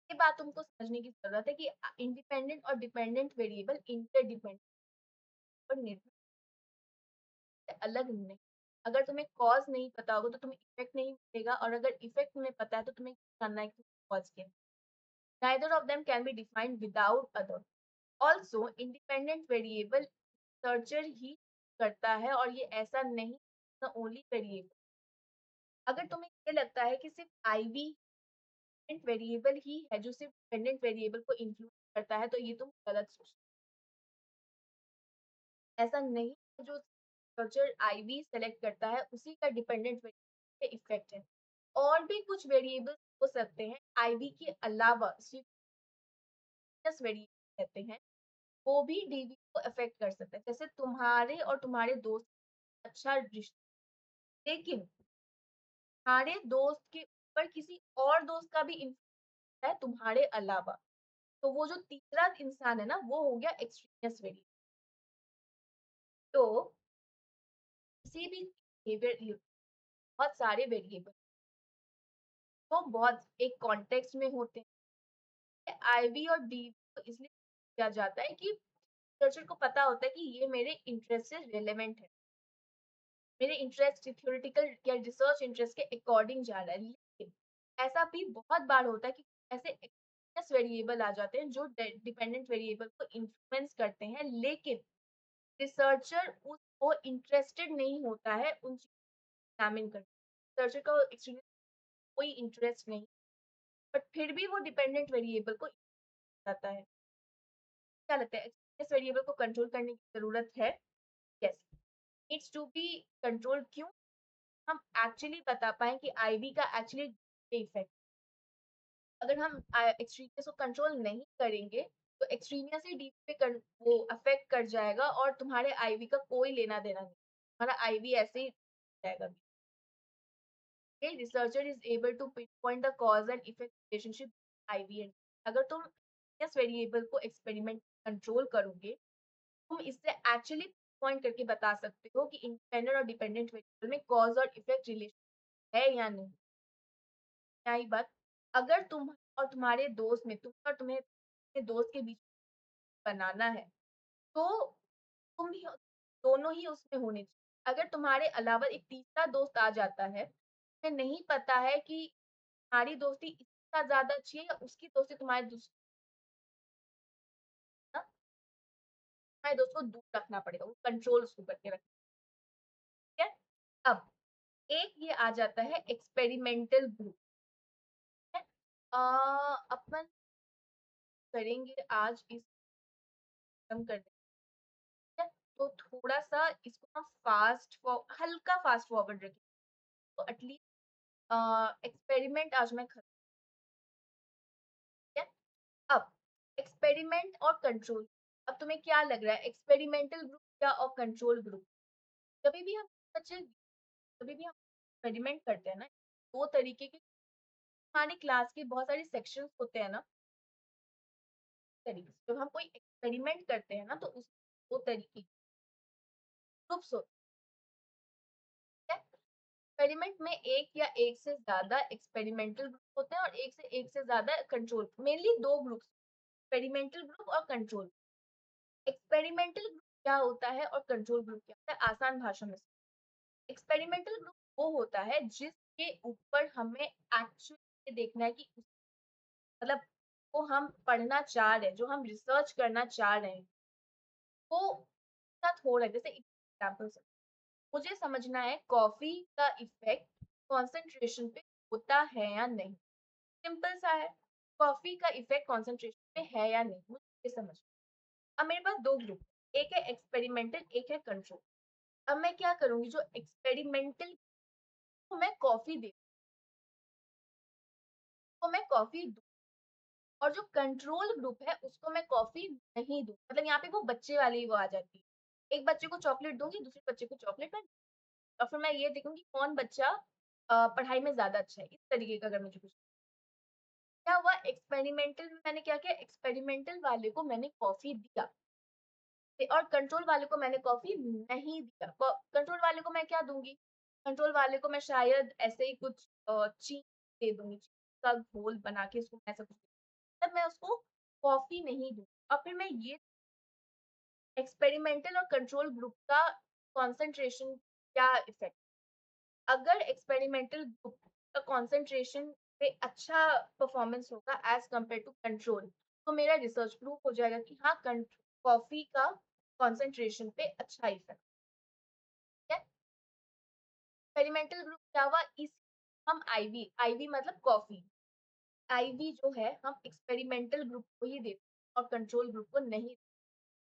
ये बात तुमको समझने की जरूरत है कि इंडिपेंडेंट और डिपेंडेंट वेरिएबल इंटरडिपेंडेंट पर निर्भर अलग नहीं। अगर तुम्हें कॉज नहीं पता होगा तो तुम्हें इफेक्ट नहीं मिलेगा, और अगर इफेक्ट तुम्हें पता है तो तुम्हें जानना है कि कॉज क्या है। Neither of them can be defined without other. Also, independent variable researcher ही करता है, और ये ऐसा नहीं the only variable। अगर तुम्हें ये लगता है कि सिर्फ आईवी वेरिएबल ही है जो सिर्फ डिपेंडेंट वेरिएबल को इन्फ्लुएंस करता है, तो ये तुम गलत सोच। ऐसा नहीं है, जो सर्चर आईवी सेलेक्ट करता है उसी का डिपेंडेंट वेरिएबल पे इफेक्ट है। और भी कुछ वेरिएबल हो सकते हैं आईवी के अलावा, सिर्फ वेरिएबल कहते हैं, वो भी डीवी को अफेक्ट कर सकता है। जैसे तुम्हारे और तुम्हारे दोस्त अच्छा रिश्ता, लेकिन तुम्हारे दोस्त के ऊपर किसी और दोस्त का भी इन्फ्लुएंस है तुम्हारे अलावा, तो वो जो तीसरा इंसान है ना, वो हो गया एक्सट्रीमियस वेरिएबल। तो किसी भी बिहेवियर, बहुत सारे वेरिएबल तो बहुत एक कॉन्टेक्स्ट में होते हैं। आईवी और डी को इसलिए किया जाता है कि रिसर्चर को पता होता है कि ये मेरे इंटरेस्ट से रिलेवेंट है, मेरे इंटरेस्ट थ्योरेटिकल या रिसर्च इंटरेस्ट के अकॉर्डिंग जा रहा है। लेकिन ऐसा भी बहुत बार होता है कि ऐसे एक्सटर्नल वेरिएबल आ जाते हैं जो डिपेंडेंट वेरिएबल को इन्फ्लुएंस करते हैं, लेकिन रिसर्चर उसको इंटरेस्टेड नहीं होता है उन एग्जामिन करने। रिसर्चर का एक्सटर्नल कोई इंटरेस्ट नहीं, बट फिर भी वो डिपेंडेंट वेरिएबल को जाता है। क्या लगता है इस वेरिएबल को कंट्रोल करने की जरूरत है? Yes, needs to be control. क्यों? हम एक्चुअली बता पाए कि आईवी का एक्चुअली इफेक्ट। अगर हम एक्सट्रीमियस को कंट्रोल नहीं करेंगे तो एक्सट्रीमियस ही डीप पे वो अफेक्ट कर जाएगा, और तुम्हारे आईवी का कोई लेना देना नहीं, तुम्हारा आईवी ऐसे ही जाएगा। A researcher is able to pinpoint the cause and effect relationship IV and अगर तुम इस वेरिएबल को एक्सपेरिमेंट कंट्रोल करोगे, तुम इससे एक्चुअली पॉइंट करके बता सकते हो कि इंडिपेंडेंट और डिपेंडेंट वेरिएबल में कॉज और इफेक्ट रिलेशन है या नहीं। क्या ही बात, अगर तुम और तुम्हारे दोस्त में, तुम और तुम्हें अपने दोस्त के बीच बनाना है, तो तुम ही दोनों ही उसमें होने चाहिए। अगर तुम्हारे अलावा एक तीसरा दोस्त आ जाता है, तुम्हें नहीं पता है कि तुम्हारी दोस्ती इससे ज़्यादा अच्छी है या उसकी दोस्ती तुम्हारे तुम्हारे दोस्त को दूर रखना पड़ेगा, वो कंट्रोल उसको करके रखना। ठीक है? अब एक ये आ जाता है एक्सपेरिमेंटल ग्रुप है। अपन करेंगे आज इस खत्म कर देंगे, तो थोड़ा सा इसको हम हल्का फास्ट फॉरवर्ड रखें, तो एटलीस्ट एक्सपेरिमेंट आज मैं खत्म किया। अब एक्सपेरिमेंट और कंट्रोल, अब तुम्हें क्या लग रहा है एक्सपेरिमेंटल ग्रुप या और कंट्रोल ग्रुप? कभी भी हम बच्चे कभी भी हम एक्सपेरिमेंट करते हैं ना, दो तरीके के हमारी क्लास के बहुत सारे सेक्शंस होते हैं ना, तरीके से जब हम कोई एक्सपेरिमेंट करते हैं ना तो उस दो तरीके ग्रुप्स होते हैं। एक्सपेरिमेंट में एक या एक से ज्यादा एक्सपेरिमेंटल ग्रुप होते हैं और एक से ज्यादा कंट्रोल, मेनली दो ग्रुप्स, एक्सपेरिमेंटल ग्रुप और कंट्रोल। एक्सपेरिमेंटल ग्रुप क्या होता है और कंट्रोल ग्रुप क्या होता है, आसान भाषा में। एक्सपेरिमेंटल ग्रुप वो होता है जिसके ऊपर हमें एक्चुअली देखना है कि मतलब वो हम पढ़ना चाह रहे हैं, जो हम रिसर्च करना चाह रहे हैं, वो साथ हो रहा है। जैसे एग्जाम्पल से मुझे समझना है कॉफी का इफेक्ट कंसंट्रेशन पे होता है या नहीं। सिंपल सा है, कॉफी का इफेक्ट कंसंट्रेशन पे है या नहीं, मुझे ये समझ। अब मेरे पास दो ग्रुप, एक है एक्सपेरिमेंटल, एक है कंट्रोल। अब मैं क्या करूंगी, जो एक्सपेरिमेंटल को मैं कॉफी दे, तो मैं कॉफी और जो कंट्रोल ग्रुप है उसको मैं कॉफ़ी नहीं दूँ। मतलब यहाँ पे वो बच्चे वाली वो आ जाती है। एक बच्चे को चॉकलेट दूँगी, दूसरे बच्चे को चॉकलेट मैं और फिर मैं ये देखूँगी कौन बच्चा पढ़ाई में ज़्यादा अच्छा है। इस तरीके का अगर मुझे कुछ क्या हुआ एक्सपेरिमेंटल में मैंने क्या किया एक्सपेरिमेंटल वाले को मैंने कॉफ़ी दिया और कंट्रोल वाले को मैंने कॉफ़ी नहीं दिया। कंट्रोल वाले को मैं क्या दूँगी? कंट्रोल वाले को मैं शायद ऐसे ही कुछ चीनी दे दूँगी, चीनी का घोल बना के उसको ऐसा कुछ तब मैं उसको कॉफ़ी नहीं दूँ और फिर मैं ये एक्सपेरिमेंटल और कंट्रोल ग्रुप का कंसंट्रेशन क्या इफ़ेक्ट अगर एक्सपेरिमेंटल ग्रुप का कंसंट्रेशन पे अच्छा परफॉर्मेंस होगा एज़ कंपेयर टू कंट्रोल, तो मेरा रिसर्च प्रूव हो जाएगा कि हाँ, कॉफ़ी का कंसंट्रेशन पे अच्छा इफ़ेक्ट है। एक्सपेरिमेंटल ग्रुप क्या हुआ इस हम आईवी आईवी मतलब कॉफ़ी, आईवी जो है हम एक्सपेरिमेंटल ग्रुप को ही देते हैं और कंट्रोल ग्रुप को नहीं।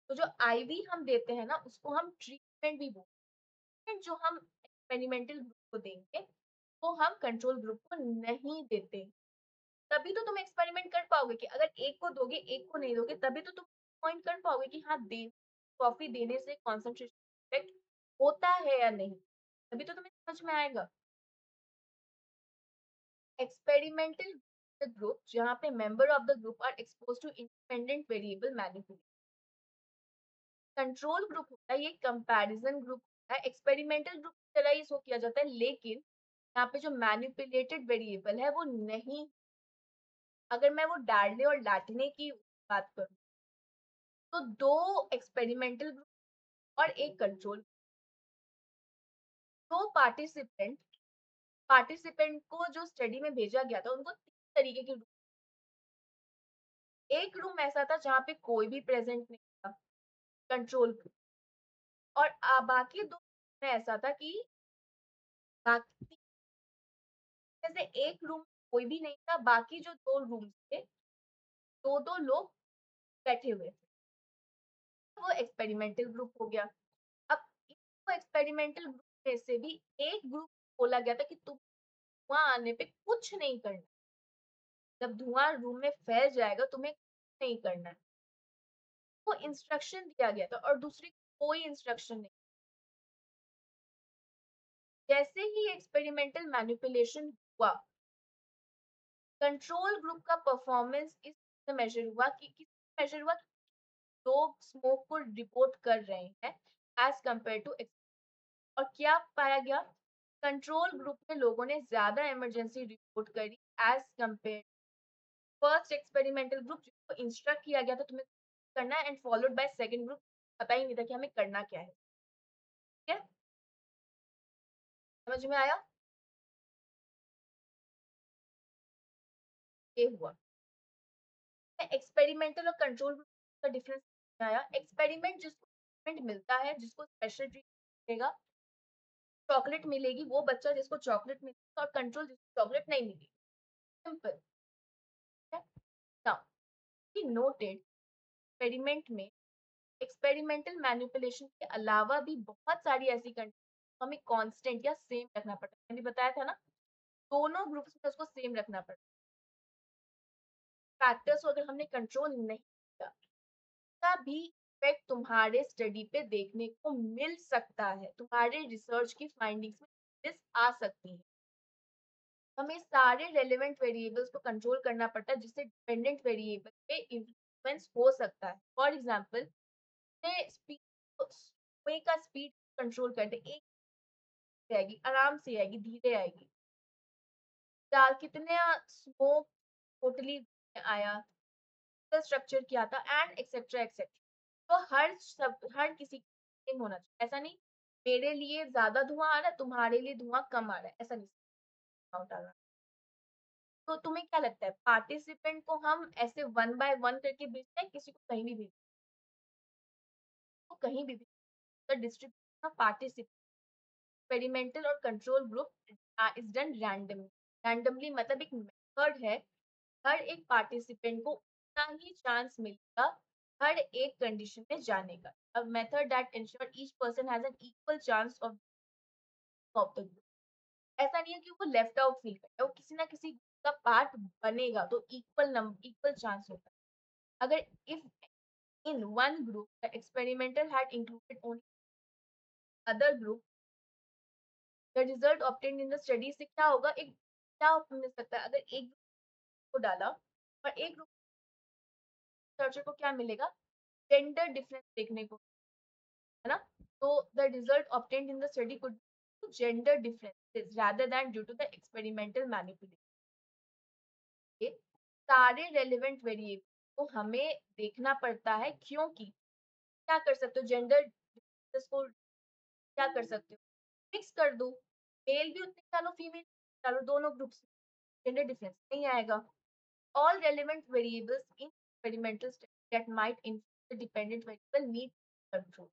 तो जो आईवी हम देते हैं ना उसको हम ट्रीटमेंट भी बोलते हैं, जो हम एक्सपेरिमेंटल ग्रुप को देंगे, वो हम कंट्रोल ग्रुप को नहीं देते। तभी तो तुम एक्सपेरिमेंट कर पाओगे कि अगर एक को दोगे, एक को नहीं दोगे, तभी तो तुम पॉइंट कर पाओगे कि हाँ, कॉफ़ी देने से कंसंट्रेशन इफेक्ट होता है या नहीं। तभी तो तुम्हें समझ में आएगा। एक्सपेरिमेंटल ग्रुप जहाँ पे member of the group are exposed to independent variable manipulation. Control group होता है ये कंपैरिजन ग्रुप होता है। एक्सपेरिमेंटल ग्रुप की तरह ही इसको किया जाता है लेकिन यहाँ पे जो मैनिपुलेटेड वेरिएबल है वो नहीं। अगर मैं वो डालने और लाटने की बात करूँ तो दो एक्सपेरिमेंटल ग्रुप और एक कंट्रोल। दो पार्टिसिपेंट पार्टिसिपेंट को जो स्टडी में भेजा गया था उनको तीन तरीके के एक रूम ऐसा था जहाँ पे कोई भी प्रेजेंट नहीं था कंट्रोल और बाकी दो में ऐसा था कि बाकी जैसे एक रूम कोई भी नहीं था, बाकी जो 2 रूम्स थे, 2-2 लोग बैठे हुए थे। वो एक्सपेरिमेंटल ग्रुप हो गया। अब इनको एक्सपेरिमेंटल ग्रुप में से भी एक ग्रुप बोला गया था कि तुम वहाँ आने पे कुछ नहीं करना। जब धुआँ रूम में फैल जाएगा तुम्हें कुछ नहीं करना है। वो इंस्ट्रक्शन दिया गया था और दूसरी कोई इंस्ट्रक्शन नहीं। जैसे ही एक्सपेरिमेंटल मैनिपुलेशन हुआ, कंट्रोल ग्रुप का परफॉर्मेंस इस मेजर हुआ कि किस मेजर हुआ लोग स्मोक को रिपोर्ट कर रहे हैं एज कंपेयर टू और क्या पाया गया कंट्रोल ग्रुप के लोगों ने ज्यादा इमरजेंसी रिपोर्ट करी as compare first experimental group जिसको इंस्ट्रक्ट किया गया था तुम्हें करना है and followed by second group पता ही नहीं था कि हमें करना क्या है। ठीक है समझ में आया ये हुआ एक्सपेरिमेंटल और कंट्रोल ग्रुप का डिफरेंस आया एक्सपेरिमेंट जिसको ट्रीटमेंट मिलता है जिसको स्पेशल ट्रीटमेंट मिलेगा चॉकलेट मिलेगी वो बच्चा जिसको चॉकलेट मिलेगी और कंट्रोल जिसको चॉकलेट नहीं मिलेगी सिंपल है नाउ नोटेड एक्सपेरिमेंट में एक्सपेरिमेंटल मैनिपुलेशन के अलावा भी बहुत सारी ऐसी कंडीशन हमें कांस्टेंट या सेम रखना पड़ता है मैंने बताया था ना दोनों ग्रुप्स में उसको सेम रखना पड़ता है फैक्टर्स को अगर हमने कंट्रोल नहीं किया का भी इफेक्ट तुम्हारे स्टडी पे देखने को मिल सकता है तुम्हारे रिसर्च की फाइंडिंग्स में दिस आ सकती है हमें सारे रेलेवेंट वेरिएबल्स को कंट्रोल करना पड़ता है जिससे डिपेंडेंट वेरिएबल पे इन्फ्लुएंस हो सकता है फॉर एग्जांपल स्पीड का स्पीड कंट्रोल करते एक आएगी आराम से आएगी धीरे आएगी डाल कितने स्मोक टोटली आया स्ट्रक्चर क्या था एंड एक्सेट्रा एक्सेट्रा तो हर किसी सेम होना चाहिए ऐसा नहीं मेरे लिए ज्यादा धुआं आ रहा है तुम्हारे लिए धुआं कम आ रहा है ऐसा नहीं डालना तो तुम्हें क्या लगता है पार्टिसिपेंट को हम ऐसे वन बाय वन करके भेजते हैं किसी को कहीं भी भेज तो कहीं भी भेज डिस्ट्रीब्यूशन ऑफ पार्टिसिपेंट एक्सपेरिमेंटल और control group is done randomly मतलब एक मेथड है हर एक पार्टिसिपेंट को उतना ही चांस मिलेगा हर एक कंडीशन में जाने का a method that ensure each person has an equal chance of the group ऐसा नहीं है कि वो लेफ्ट आउट फील करता है वो किसी ना किसी उसका पार्ट बनेगा, तो इक्वल चांस होता है। अगर if in one group the experimental had included only other group, the result obtained in the study से क्या होगा, एक क्या मिल सकता है, अगर एक ग्रुप को डाला और एक ग्रुप रिसर्चर को क्या मिलेगा, जेंडर डिफरेंस देखने को, है ना? तो the result obtained in the study could gender differences rather than due to the experimental manipulation। ये सारे रेलेवेंट वेरिएबल को हमें देखना पड़ता है, क्योंकि क्या कर सकते हो, जेंडर डिफरेंसेस को क्या कर सकते हो, मिक्स कर दो, मेल भी उतने डालो, फीमेल डालो, दोनों ग्रुप्स में जेंडर डिफरेंस नहीं आएगा। All relevant variables in experimental study that might influence the dependent variable need control.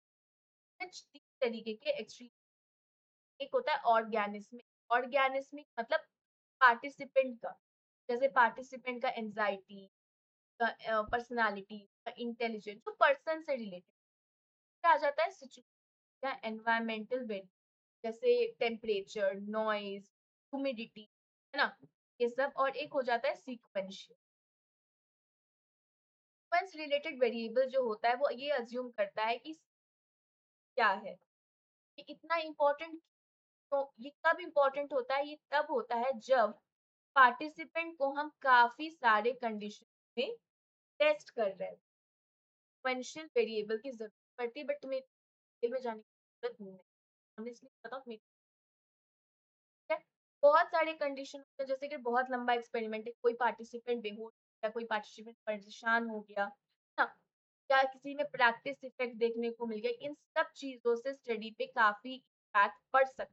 कुछ तीन तरीके के एक्सट्रीम, एक होता है ऑर्गेनिस्मिक। ऑर्गेनिस्मिक मतलब पार्टिसिपेंट का, जैसे पार्टिसिपेंट का एंजाइटी, का पर्सनालिटी, का इंटेलिजेंस, जो पर्सन से रिलेटेड आ जाता है। सिचुएशन या एनवायरमेंटल वेरिएबल, जैसे टेम्परेचर, नॉइज, ह्यूमिडिटी, है ना, ये सब। और एक हो जाता है सीक्वेंशियल। सीक्वेंस रिलेटेड वेरिएबल जो होता है वो ये अज्यूम करता है कि क्या है, ये इतना इम्पोर्टेंट, तो ये कब इम्पोर्टेंट होता है, ये तब होता है जब पार्टिसिपेंट को हम काफी सारे कंडीशन में टेस्ट कर रहे हैं। सीक्वेंशियल वेरिएबल की जरूरत पड़ती है, बट तुम्हें डिटेल में जाने की जरूरत नहीं है, ऑनेस्टली बताओ मेरे, ठीक है? बहुत सारे कंडीशन होते हैं, जैसे कि बहुत लंबा एक्सपेरिमेंट है, कोई पार्टिसिपेंट बेहोश हो गया, कोई पार्टिसिपेंट परेशान हो गया, है ना, या किसी में प्रैक्टिस इफेक्ट देखने को मिल गया, इन सब चीजों से स्टडी पे काफी इम्पैक्ट पड़ सकता है।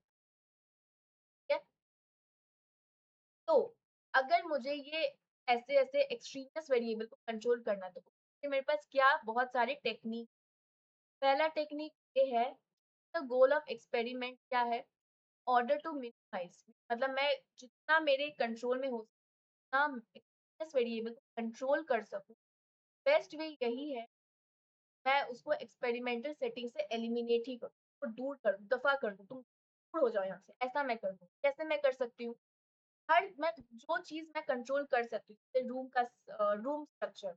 तो अगर मुझे ये ऐसे ऐसे एक्सट्रीमस वेरिएबल को कंट्रोल करना, तो मेरे पास क्या बहुत सारे टेक्निक। पहला टेक्निक ये है, द गोल ऑफ एक्सपेरिमेंट क्या है, ऑर्डर टू मिनिमाइज, मतलब मैं जितना मेरे कंट्रोल में हो उतना एक्सट्रीमस वेरिएबल को कंट्रोल कर सकूं। बेस्ट वे यही है, मैं उसको एक्सपेरिमेंटल सेटिंग से एलिमिनेट ही करूँ, तो दूर कर दूं, दफा कर दूं, तुम दूर हो जाओ यहाँ से, ऐसा मैं कर दूं। कैसे मैं कर सकती हूँ, हर मैं जो चीज मैं कंट्रोल कर सकती हूँ, जैसे रूम स्ट्रक्चर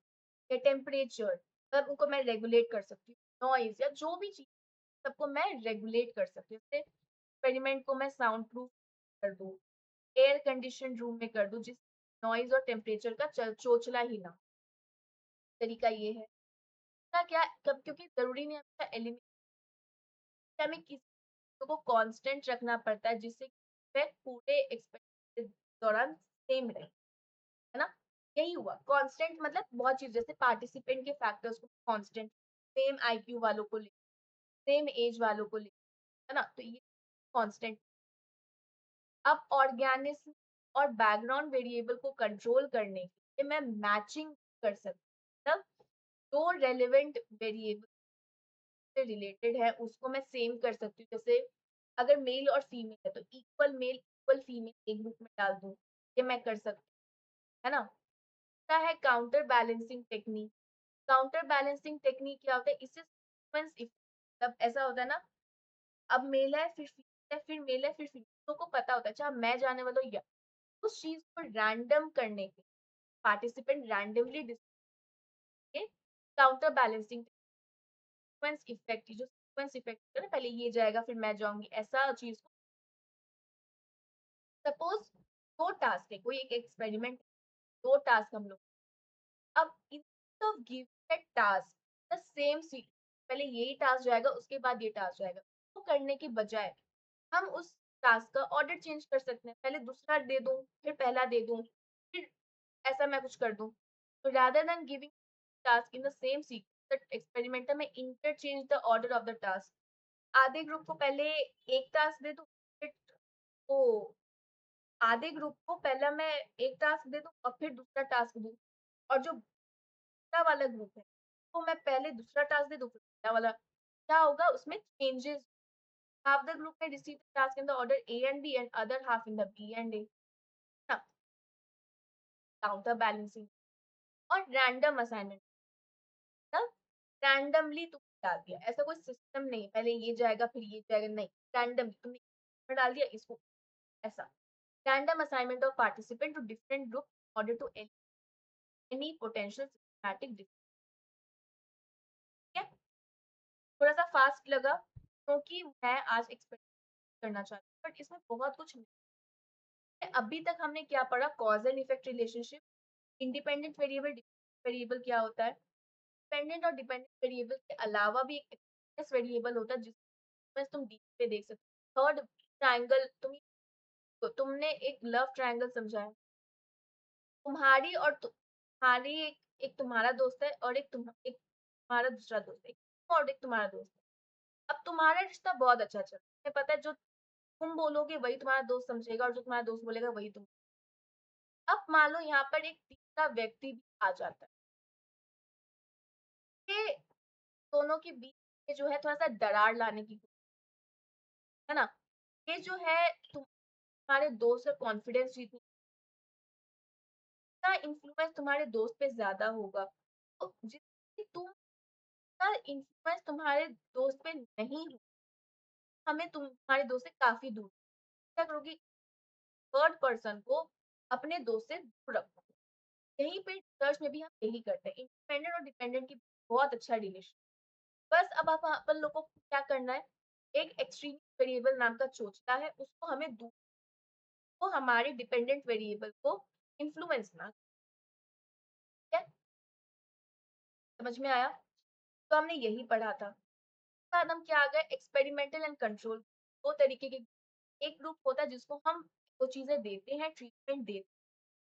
या टेम्परेचर, मतलब उनको मैं रेगुलेट कर सकती हूँ, नॉइज या जो भी चीज, सबको मैं रेगुलेट कर सकती हूँ। जैसे एक्सपेरिमेंट को मैं साउंड प्रूफ कर दूँ, एयर कंडीशन रूम में कर दूँ, जिस नॉइज और टेम्परेचर का चोचला ही ना। तरीका ये है ना, क्या कब, क्योंकि जरूरी नहीं है एलिमिनेट, हमें किसी चीज़ को कांस्टेंट रखना पड़ता है, जिससे इफेक्ट पूरे एक्सपेरिमेंट के दौरान सेम रहे, है ना। यही हुआ कांस्टेंट, मतलब बहुत चीज, जैसे पार्टिसिपेंट के फैक्टर्स को कांस्टेंट, सेम आईक्यू वालों को ले, सेम एज वालों को ले, है ना, तो ये कांस्टेंट। अब ऑर्गेनिज्म और बैकग्राउंड वेरिएबल को कंट्रोल करने के लिए मैं मैचिंग कर सकती हूँ, मतलब जो रेलेवेंट वेरिएबल से रिलेटेड है उसको मैं सेम कर सकती हूँ। जैसे अगर मेल और फीमेल है, तो इक्वल मेल इक्वल फीमेल एक ग्रुप में डाल दूँ, ये मैं कर सकती हूँ, है ना। होता है counter balancing technique. Counter balancing technique क्या होता है, इससे सीक्वेंस इफेक्ट, मतलब ऐसा होता है ना, अब मेल है फिर फीमेल है फिर मेल है फिर फीमेल, तो को पता होता है अच्छा मैं जाने वाला हूँ, या उस चीज को रैंडम करने के, participant randomly display, counter balancing sequence effect, जो सीक्वेंस इफेक्ट है ना, पहले ये जाएगा फिर मैं जाऊंगी, ऐसा चीज को। सपोज दो टास्क है, कोई एक एक्सपेरिमेंट, दो टास्क हम लोग, अब instead of giving a task the same sequence, पहले यही टास्क जाएगा उसके बाद ये टास्क जाएगा, तो करने के बजाय हम उस टास्क का ऑर्डर चेंज कर सकते हैं, पहले दूसरा दे दूं फिर पहला दे दूं, फिर ऐसा मैं कुछ कर दूं। तो rather than giving task in the same sequence, the experimenter में interchange the order of the task। आधे ग्रुप को पहले एक टास्क दे दूं, फिर वो आधे ग्रुप को पहला मैं एक टास्क दे दूं और फिर दूसरा टास्क दूं, और जो दूसरा वाला ग्रुप है तो मैं पहले दूसरा टास्क दे दूं फिर पहला वाला। क्या होगा उसमें changes, half the group may receive the task in the order A and B and other half in the B and A, ना, काउंटर बैलेंसिंग। और रैंडम असाइनमेंट, मतलब रैंडमली तुमने डाल दिया, ऐसा कोई सिस्टम नहीं पहले ये जाएगा फिर ये जाएगा, नहीं, रैंडमली तुमने इसमें डाल दिया इसको, ऐसा। Random assignment of participant to different group in order to eliminate any potential systematic difference. ठीक है, थोड़ा सा फास्ट लगा क्योंकि मैं आज एक्सपेरिमेंट करना चाहती हूँ, बट इसमें बहुत कुछ नहीं है। अभी तक हमने क्या पढ़ा? Cause and effect relationship, independent variable, dependent variable क्या होता है, डिपेंडेंट और डिपेंडेंट वेरिएबल के अलावा भी एक एक्सपीरियंस वेरिएबल होता है जिसमें तुम डी पे देख सकते हो। थर्ड ट्रायंगल, तुमने एक लव ट्रायंगल समझा है, तुम्हारी और तुम्हारी एक तुम्हारा दोस्त है और एक तुम्हारा दूसरा दोस्त है, एक तुम और एक तुम्हारा दोस्त है। अब तुम्हारा रिश्ता बहुत अच्छा चल रहा है, पता है जो तुम बोलोगे वही तुम्हारा दोस्त समझेगा और जो तुम्हारा दोस्त बोलेगा वही तुम। अब मान लो यहाँ पर एक तीसरा व्यक्ति भी आ जाता है, ये दोनों के बीच में जो है थोड़ा सा दरार लाने की कोशिश, है ना? ये जो है तुम्हारे दोस्त का कॉन्फिडेंस जीतने का इन्फ्लुएंस तुम्हारे दोस्त पे ज्यादा होगा, तो जितनी तुम्हारा इन्फ्लुएंस तुम्हारे दोस्त पे नहीं हो, हमें तुम्हारे दोस्त से काफी दूर क्या करोगी? थर्ड पर्सन को अपने दोस्त से दूर रखो। यहीं पे रिसर्च में भी हम यही करते हैं, इंडिपेंडेंट और डिपेंडेंट की बहुत अच्छा रिलेशन। बस अब आप अपन लोगों को क्या करना है, एक एक्सट्रीम वेरिएबल नाम का चोचला है, उसको हमें दूर, वो हमारे डिपेंडेंट वेरिएबल को इन्फ्लुएंस ना, ठीक है? समझ में आया? तो हमने यही पढ़ा था। बाद हम क्या आ गए, एक्सपेरिमेंटल एंड कंट्रोल। दो तरीके के, एक ग्रुप होता है जिसको हम वो चीजें देते हैं, ट्रीटमेंट देते हैं,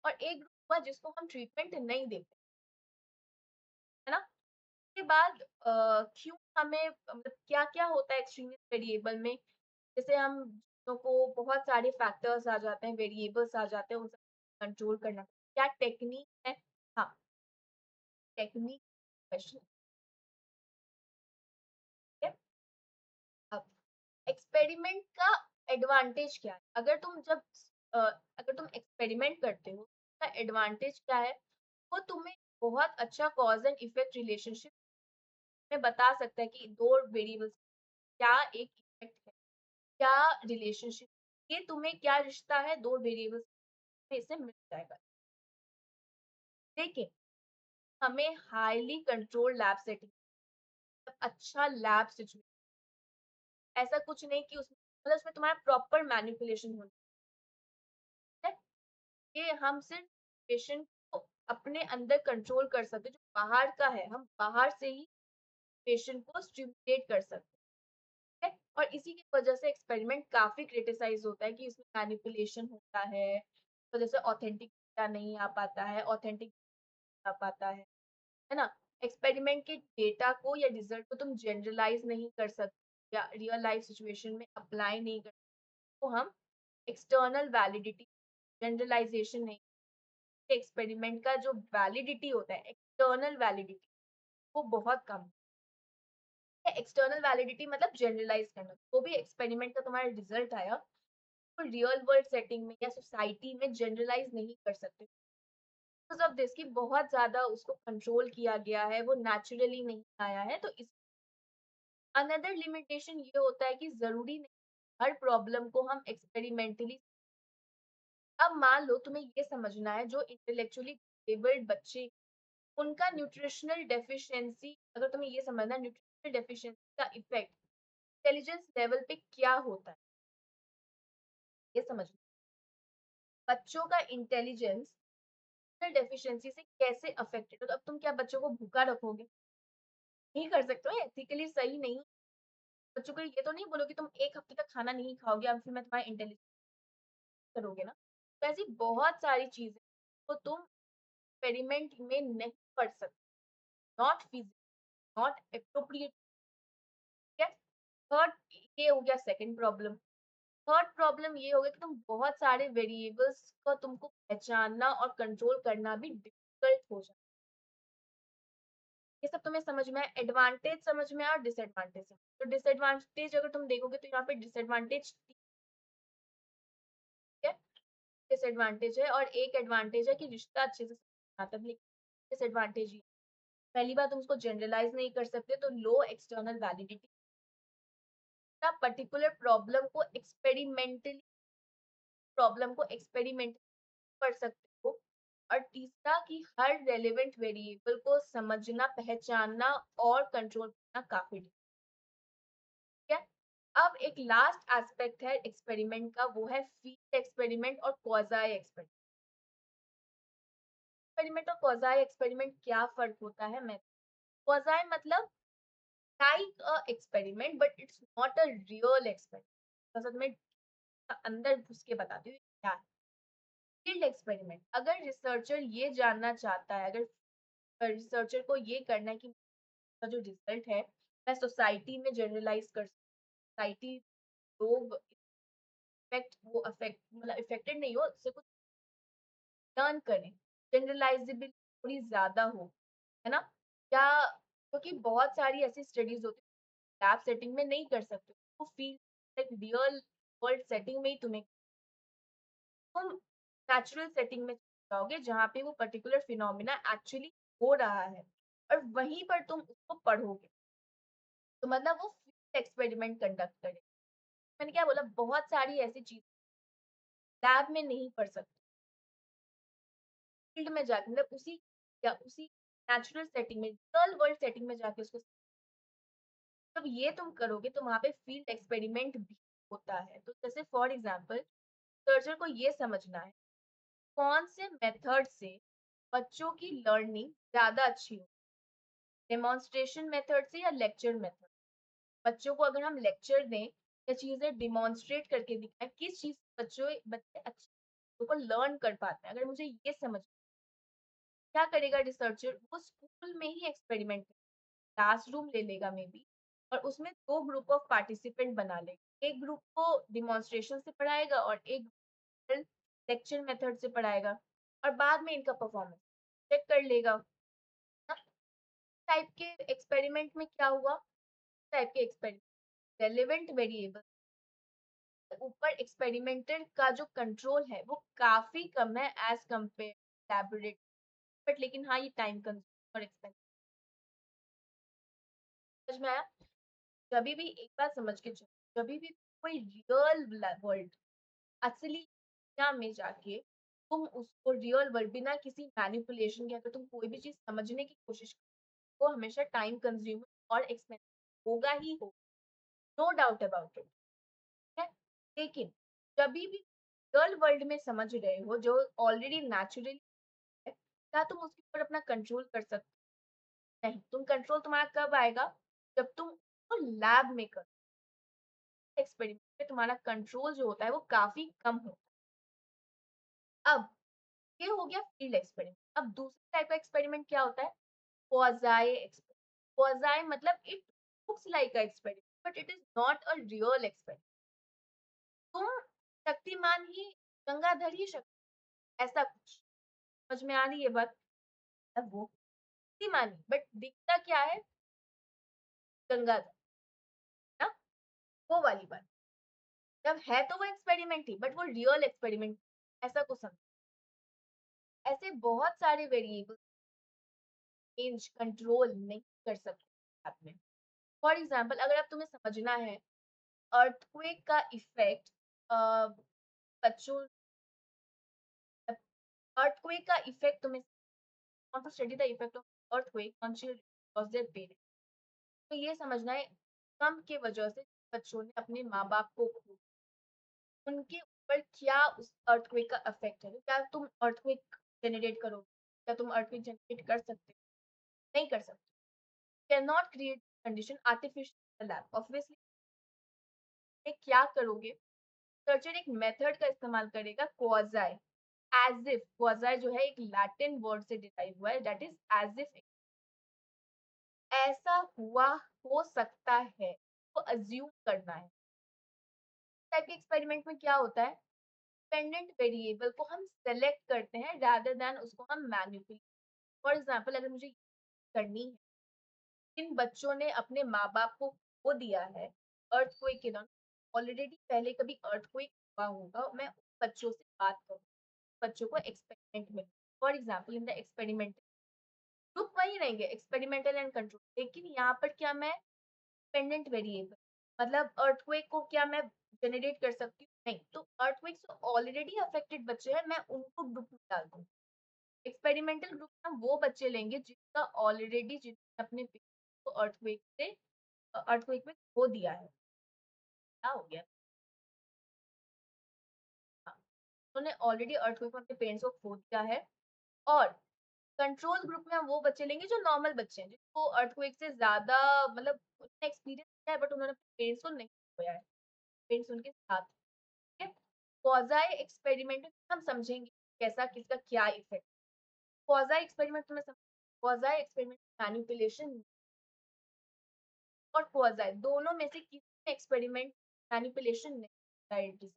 और एक ग्रुप हुआ जिसको हम ट्रीटमेंट नहीं देते, है ना? उसके बाद क्यों हमें मतलब क्या क्या होता है एक्सट्रीमिस्ट वेरिएबल में, जैसे हम चीजों को बहुत सारे फैक्टर्स आ जाते हैं, वेरिएबल्स आ जाते हैं, उन कंट्रोल करना क्या टेक्निक है? हाँ, टेक्निक क्वेश्चन है। अब एक्सपेरिमेंट का एडवांटेज क्या है? अगर तुम एक्सपेरिमेंट करते हो, उसका एडवांटेज क्या है? वो तुम्हें बहुत अच्छा कॉज एंड इफेक्ट रिलेशनशिप में बता सकता है कि दो वेरिएबल्स क्या एक इफेक्ट है, क्या रिलेशनशिप, ये तुम्हें क्या रिश्ता है दो वेरिएबल्स में, इसे मिल जाएगा। लेकिन हमें हाईली कंट्रोल लैब सेटिंग, अच्छा लैब सिचुएशन, ऐसा कुछ नहीं कि उसमें मतलब उसमें तुम्हारा प्रॉपर मैनिपुलेशन होना है, ये हम सिर्फ पेशेंट को अपने अंदर कंट्रोल कर सकते हैं, जो बाहर का है हम बाहर से ही पेशेंट को स्टिमुलेट कर सकते हैं। और इसी की वजह से एक्सपेरिमेंट काफी क्रिटिसाइज होता है कि इसमें मैनिपुलेशन होता है, तो जैसे ऑथेंटिक डेटा नहीं आ पाता है, ऑथेंटिक आ पाता है ना? एक्सपेरिमेंट के डेटा को या रिजल्ट को तुम जनरलाइज नहीं कर सकते या रियल लाइफ सिचुएशन में अप्लाई नहीं कर सकते, तो हम एक्सटर्नल वैलिडिटी, जनरलाइजेशन नहीं, एक्सपेरिमेंट का जो वैलिडिटी होता है, एक्सटर्नल वैलिडिटी, वो बहुत कम है। एक्सटर्नल वैलिडिटी मतलब जनरलाइज करना, तो भी एक्सपेरिमेंट का तुम्हारा रिजल्ट आया तो रियल वर्ल्ड सेटिंग में या सोसाइटी में जनरलाइज नहीं कर सकते, बिकॉज ऑफ दिस की बहुत ज्यादा उसको कंट्रोल किया गया है, वो नेचुरली नहीं आया है। तो इस अनदर लिमिटेशन ये होता है कि जरूरी नहीं हर प्रॉब्लम को हम एक्सपेरिमेंटली। अब मान लो तुम्हें ये समझना है जो इंटेलेक्चुअली डिसेबल्ड बच्चे, उनका न्यूट्रिशनल डेफिशिएंसी, अगर तुम्हें ये समझना है न्यूट्रिशनल डेफिशिएंसी का इफेक्ट इंटेलिजेंस लेवल पे क्या होता है, ये समझना। बच्चों का इंटेलिजेंस डेफिशिएंसी से कैसे अफेक्टेड, तो अब तुम क्या बच्चों को भूखा रखोगे? नहीं कर सकते हो, एथिकली सही नहीं। बच्चों को ये तो नहीं बोलो कि तुम एक हफ्ते तक खाना नहीं खाओगे, अब फिर मैं तुम्हारा इंटेलिजेंस करोगे ना। तो ऐसी बहुत सारी चीजें तो तुम एक्सपेरिमेंट में नहीं पढ़ सकते, not physical, not appropriate. Third, ये हो गया सेकंड प्रॉब्लम। थर्ड प्रॉब्लम ये हो गया कि तुम बहुत सारे वेरिएबल्स को तुमको पहचानना और कंट्रोल करना भी डिफिकल्ट हो जाए। ये सब तुम्हें समझ में आया? एडवांटेज समझ में आया और डिसएडवांटेज समझ। तो डिसएडवांटेज अगर तुम देखोगे तो यहाँ पे डिसएडवांटेज है, डिसएडवांटेज है, और एक एडवांटेज है कि रिश्ता अच्छे से आता है। डिसएडवांटेज ही, पहली बात तुम उसको जनरलाइज नहीं कर सकते, तो लो एक्सटर्नल वैलिडिटी, पर्टिकुलर प्रॉब्लम को एक्सपेरिमेंटली प्रॉब्लम को एक्सपेरिमेंट कर सकते हो। और तीसरा कि हर रेलेवेंट वेरिएबल को समझना, पहचानना और कंट्रोल करना काफ़ी ठीक है। अब एक लास्ट एस्पेक्ट है एक्सपेरिमेंट का, वो है फील्ड एक्सपेरिमेंट और क्वाज़ाई एक्सपेरिमेंट। एक्सपेरिमेंट और क्वाज़ाई एक्सपेरिमेंट क्या फ़र्क होता है मैं क्वाज़ाई मतलब like a experiment but it's not a real experiment. असल में अंदर घुस के बताती हूँ क्या है। फील्ड एक्सपेरिमेंट अगर रिसर्चर ये जानना चाहता है, अगर रिसर्चर को ये करना है कि का जो रिजल्ट है मैं सोसाइटी में जनरलाइज कर सोसाइटी लोग इफेक्ट वो अफेक्ट मतलब इफेक्टेड नहीं हो उससे कुछ लर्न करें, जनरलाइजेबिलिटी थोड़ी ज्यादा हो, है ना? या क्योंकि बहुत सारी ऐसी स्टडीज होती है लैब सेटिंग में नहीं कर सकते, तो फील्ड एक रियल वर्ल्ड सेटिंग में ही तुम्हें तुम नेचुरल सेटिंग में जाओगे जहाँ पे वो पर्टिकुलर फिनोमिना एक्चुअली हो रहा है और वहीं पर तुम उसको पढ़ोगे, तो मतलब वो फील्ड एक्सपेरिमेंट कंडक्ट करें। मैंने क्या बोला, बहुत सारी ऐसी चीज लैब में नहीं पढ़ सकते, फील्ड में जाके मतलब उसी या उसी नेचुरल सेटिंग में रियल वर्ल्ड सेटिंग में जाके उसको जब ये तुम करोगे तो वहाँ पे फील्ड एक्सपेरिमेंट भी होता है। तो जैसे फॉर एग्जांपल रिसर्चर को ये समझना है कौन से मेथड से बच्चों की लर्निंग ज्यादा अच्छी हो, डेमोन्स्ट्रेशन मेथड से या लेक्चर मेथड। बच्चों को अगर हम लेक्चर दें या चीजें डिमॉन्स्ट्रेट करके दिखाएं किस चीज से बच्चे अच्छे चीजों को लर्न कर पाते हैं, अगर मुझे ये समझ क्या करेगा रिसर्चर, वो स्कूल में ही एक्सपेरिमेंट क्लासरूम ले लेगा मे बी और उसमें दो ग्रुप ऑफ पार्टिसिपेंट बना लेगा, एक ग्रुप को डिमॉन्स्ट्रेशन से पढ़ाएगा और एक लेक्चर मेथड से पढ़ाएगा और बाद में इनका परफॉर्मेंस चेक कर लेगा। टाइप के एक्सपेरिमेंट में क्या हुआ, टाइप के एक्सपेरिमेंट रेलेवेंट वेरिएबल ऊपर एक्सपेरिमेंटर का जो कंट्रोल है वो काफी कम है एज कम्पेयर लैबोरेटरी, बट लेकिन हाँ ये टाइम कंज्यूम और एक्सपेंसिव। समझ में आया? जब भी एक बात समझ के चलो, जब भी कोई रियल वर्ल्ड असली दुनिया में जाके तुम उसको रियल वर्ल्ड बिना किसी मैनिपुलेशन के अगर तुम कोई भी चीज समझने की कोशिश करो वो हमेशा टाइम कंज्यूमर और एक्सपेंसिव होगा ही हो, नो डाउट अबाउट इट है। लेकिन जब भी रियल वर्ल्ड में समझ रहे हो जो ऑलरेडी नेचुरली है, क्या तुम उसके ऊपर अपना कंट्रोल कर सकते हो? नहीं, तुम कंट्रोल तुम्हारा कब आएगा, जब तुम उसको लैब में करो, एक्सपेरिमेंट में तुम्हारा कंट्रोल जो होता है वो काफी कम होता है। अब ये हो गया फील्ड एक्सपेरिमेंट। अब दूसरे टाइप का एक्सपेरिमेंट क्या होता है, क्वाज़ाई एक्सपेरिमेंट। क्वाज़ाई मतलब it looks like a experiment but it is not a real experiment. तुम शक्तिमान ही गंगाधर ही शक्ति, ऐसा कुछ समझ में आ रही है बात? अब वो शक्तिमान ही बट दिखता क्या है, गंगाधर ना, वो वाली बात। जब है तो वो एक्सपेरिमेंट ही बट वो रियल एक्सपेरिमेंट ऐसा कुछ समझ। ऐसे बहुत सारे वेरिएबल चेंज कंट्रोल नहीं कर सकते आप में। फॉर एग्जाम्पल अगर आप तुम्हें समझना है अर्थक्वेक का इफेक्ट बच्चों, अर्थक्वेक का इफेक्ट तुम्हें want to study the effect of earthquake on children because their parents, तो ये समझना है भूकंप के वजह से बच्चों ने अपने माँ बाप को खो, उनके ऊपर क्या उस अर्थक्वेक का इफेक्ट है। क्या तुम अर्थक्वेक जनरेट करोगे, क्या तुम अर्थक्वेक जनरेट कर सकते हो? नहीं कर सकते। Can not create condition artificial lab obviously. क्या करोगे, सर्चर एक मेथड का इस्तेमाल करेगा क्वाजाई, एज इफ क्वाजाई जो है एक लैटिन वर्ड से डिराइव हुआ है दैट इज एज इफ, ऐसा हुआ हो सकता है तो अज्यूम करना है। टाइप के एक्सपेरिमेंट में क्या होता है, डिपेंडेंट वेरिएबल को हम सेलेक्ट करते हैं रादर देन उसको हम मैनिपुलेट। फॉर एग्जांपल अगर मुझे करनी है किन बच्चों ने अपने माँ बाप को खो दिया है अर्थक्वेक के दौरान, ऑलरेडी पहले कभी अर्थक्वेक हुआ होगा, मैं उन बच्चों से बात करूँ, बच्चों को एक्सपेरिमेंट में for example in the experiment group वही रहेंगे एक्सपेरिमेंटल एंड कंट्रोल, लेकिन यहाँ पर क्या मैं डिपेंडेंट वेरिएबल मतलब अर्थक्वेक को क्या मैं जनरेट कर सकती हूँ? नहीं। तो अर्थक्वेक से ऑलरेडी अफेक्टेड बच्चे हैं, मैं उनको ग्रुप में डाल दूँगी। एक्सपेरिमेंटल ग्रुप में हम वो बच्चे लेंगे जिनका ऑलरेडी जिन्होंने अपने पेरेंट्स को अर्थक्वेक में खो दिया है। क्या हो गया? हाँ, उन्होंने ऑलरेडी अर्थक्वेक में अपने पेरेंट्स को खो दिया है। और कंट्रोल ग्रुप में हम वो बच्चे लेंगे जो नॉर्मल बच्चे हैं, जिनको अर्थक्वेक से ज़्यादा मतलब उन्होंने एक्सपीरियंस किया है बट उन्होंने अपने पेरेंट्स को नहीं खोया है। पेरेंट्स उनके साथ हैं, ठीक है? क्वाज़ाई एक्सपेरिमेंट में हम समझेंगे कैसा किसका क्या इफ़ेक्ट। क्वाज़ाई एक्सपेरिमेंट तो मैं समझ क्वाज़ाई एक्सपेरिमेंट मैनिपुलेशन और क्वाज़ाई दोनों में से किसी में एक्सपेरिमेंट मैनिपुलेशन नहीं होता है डिज़ाइन,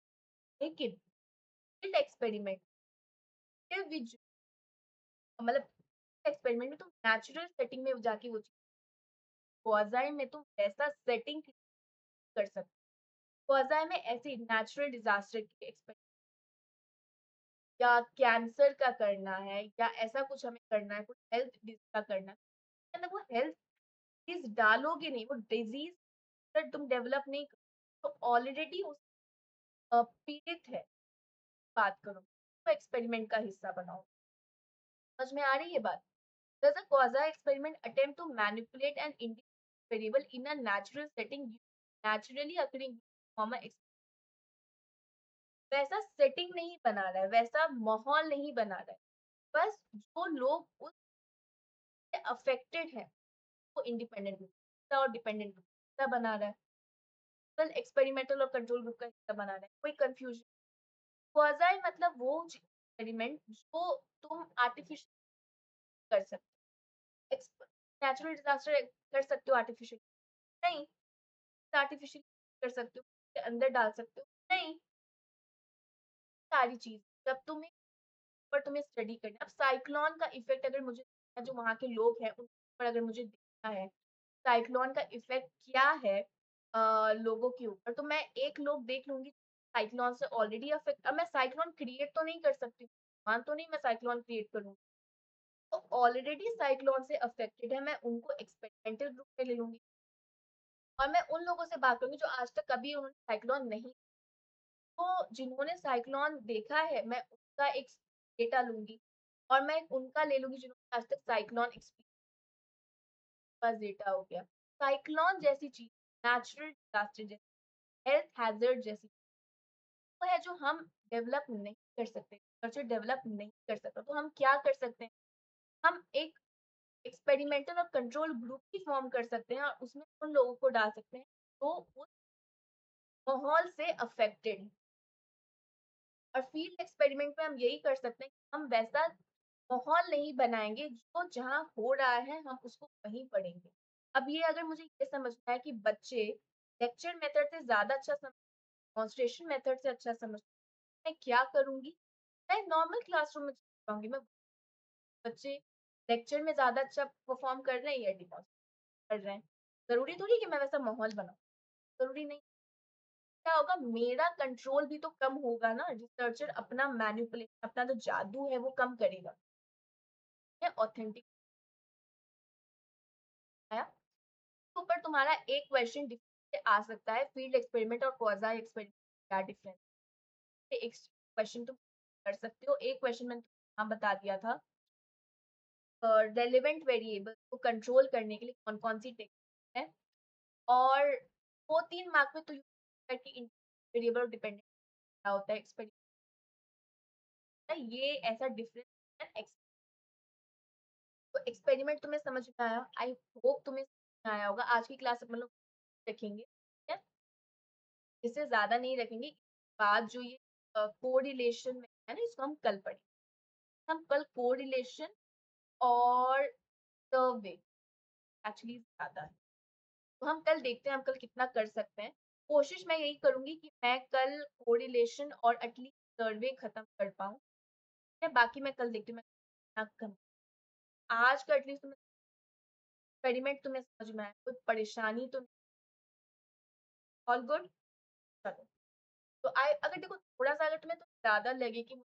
लेकिन फील्ड एक्सपेरिमेंट के विज मतलब एक्सपेरिमेंट में तुम नेचुरल सेटिंग में जाके वो चीज़ क्वाज़ाई में तुम वैसा सेटिंग कर सकते हो। क्वाज़ाई में ऐसे नेचुरल डिज़ास्टर के एक्सपेरिमेंट या कैंसर का करना है या ऐसा कुछ हमें करना है, कुछ हेल्थ डिज़ का करना है, मतलब वो हेल्थ डिज़ डालोगे नहीं, वो डिज़ीज़ अगर तुम डेवलप नहीं करो तो ऑलरेडी उस पीड़ित है, बात करो, तो एक्सपेरिमेंट का हिस्सा बनाओ। समझ में आ रही है बात? Does a quasi-experiment attempt to manipulate an individual variable in a natural setting naturally occurring form वैसा सेटिंग नहीं बना रहा है, वैसा माहौल नहीं बना रहा है। बस जो लोग उससे अफेक्टेड हैं, वो इंडिपेंडेंट ग्रुप और डिपेंडेंट ग्रुप हिस्सा बना रहा है। कल एक्सपेरिमेंटल और कंट्रोल ग्रुप का हिस्सा बना रहा है। कोई कंफ्यूजन क्वाज़ाई मतलब वो एक्सपेरिमेंट जो तुम आर्टिफिशियल कर सकते हो। नेचुरल डिजास्टर कर सकते हो आर्टिफिशियल नहीं, आर्टिफिशियल कर सकते हो, उसके अंदर डाल सकते हो नहीं, सारी चीज़ जब तुम्हें पर तुम्हें स्टडी करना है। अब साइक्लोन का इफ़ेक्ट अगर मुझे जो वहाँ के लोग हैं उन पर अगर मुझे देखना है, साइक्लोन का इफ़ेक्ट क्या है लोगों के ऊपर, तो मैं एक लोग देख लूँगी साइक्लोन से ऑलरेडी अफेक्ट अब मैं साइक्लोन क्रिएट तो नहीं कर सकती, मान तो नहीं मैं साइक्लोन क्रिएट करूँगी। तो ऑलरेडी साइक्लोन से अफेक्टेड है, मैं उनको एक्सपेरिमेंटल ग्रुप में ले लूँगी और मैं उन लोगों से बात करूँगी जो आज तक कभी उन्होंने साइक्लोन नहीं तो जिन्होंने साइक्लोन देखा है, मैं उनका एक डेटा लूँगी और मैं उनका ले लूँगी जिन्होंने आज तक साइक्लोन एक्सपीरियंस पास डेटा हो गया। साइक्लोन जैसी चीज़, नेचुरल डिज़ास्टर जैसी, हेल्थ हैज़र्ड जैसी वो है जो हम डेवलप नहीं कर सकते, कल्चर डेवलप नहीं कर सकता। तो हम क्या कर सकते हैं? हम एक एक्सपेरिमेंटल और कंट्रोल ग्रुप ही फॉर्म कर सकते हैं और उसमें उन लोगों को डाल सकते हैं, जो उस माहौल से अफेक्टेड हैं। और फील्ड एक्सपेरिमेंट में हम यही कर सकते हैं कि हम वैसा माहौल नहीं बनाएँगे जो जहाँ हो रहा है हम उसको वहीं पढ़ेंगे। अब ये अगर मुझे ये समझना है कि बच्चे लेक्चर मेथड से ज़्यादा अच्छा डेमोंस्ट्रेशन मेथड से अच्छा समझते हैं, मैं क्या करूँगी? मैं नॉर्मल क्लासरूम में जाऊँगी, मैं बच्चे लेक्चर में ज़्यादा अच्छा परफ़ॉर्म कर रहे हैं या डेमोंस्ट्रेट कर रहे हैं। ज़रूरी थोड़ी कि मैं वैसा माहौल बनाऊँ, ज़रूरी नहीं। क्या होगा मेरा कंट्रोल भी तो कम होगा ना, रिसर्चर अपना मैनिपुलेशन अपना जो जादू है वो कम करेगा। ये ऑथेंटिक आया? तो ऊपर तुम्हारा एक क्वेश्चन डिफरेंस से आ सकता है फील्ड एक्सपेरिमेंट और क्वाज़ाई एक्सपेरिमेंट क्या डिफरेंस है? एक क्वेश्चन तुम कर सकते हो। एक क्वेश्चन मैंने तुमको बता दिया था रेलेवेंट वेरिएबल को कंट्रोल करने के लिए कौन-कौन सी टेक्निक है और 2-3 मार्क में तो यूज़ कि वेरिएबल और डिपेंडेंट क्या होता है एक्सपेरिमेंट ये ऐसा डिफरेंस है तो एक्सपेरिमेंट तुम्हें समझ में आया आई होप तुम्हें समझ में आया होगा आज की क्लास हम लोग रखेंगे ठीक है इससे ज्यादा नहीं रखेंगे बाद जो ये कोरिलेशन में है ना इसको हम कल पढ़ेंगे हम कल कोरिलेशन और सर्वे एक्चुअली ज्यादा है तो हम कल देखते हैं हम कल कितना कर सकते हैं कोशिश मैं यही करूंगी कि मैं कल कोरिलेशन और एटलीस्ट सर्वे खत्म कर पाऊँ बाकी मैं कल देखती हूँ मैं कितना कम आज का एटलीस्ट तुम्हें एक्सपेरिमेंट तुम्हें समझ में आया कोई परेशानी तो ऑल गुड चलो तो आई अगर देखो थोड़ा-सा अगर तुम्हें तो ज़्यादा लगे कि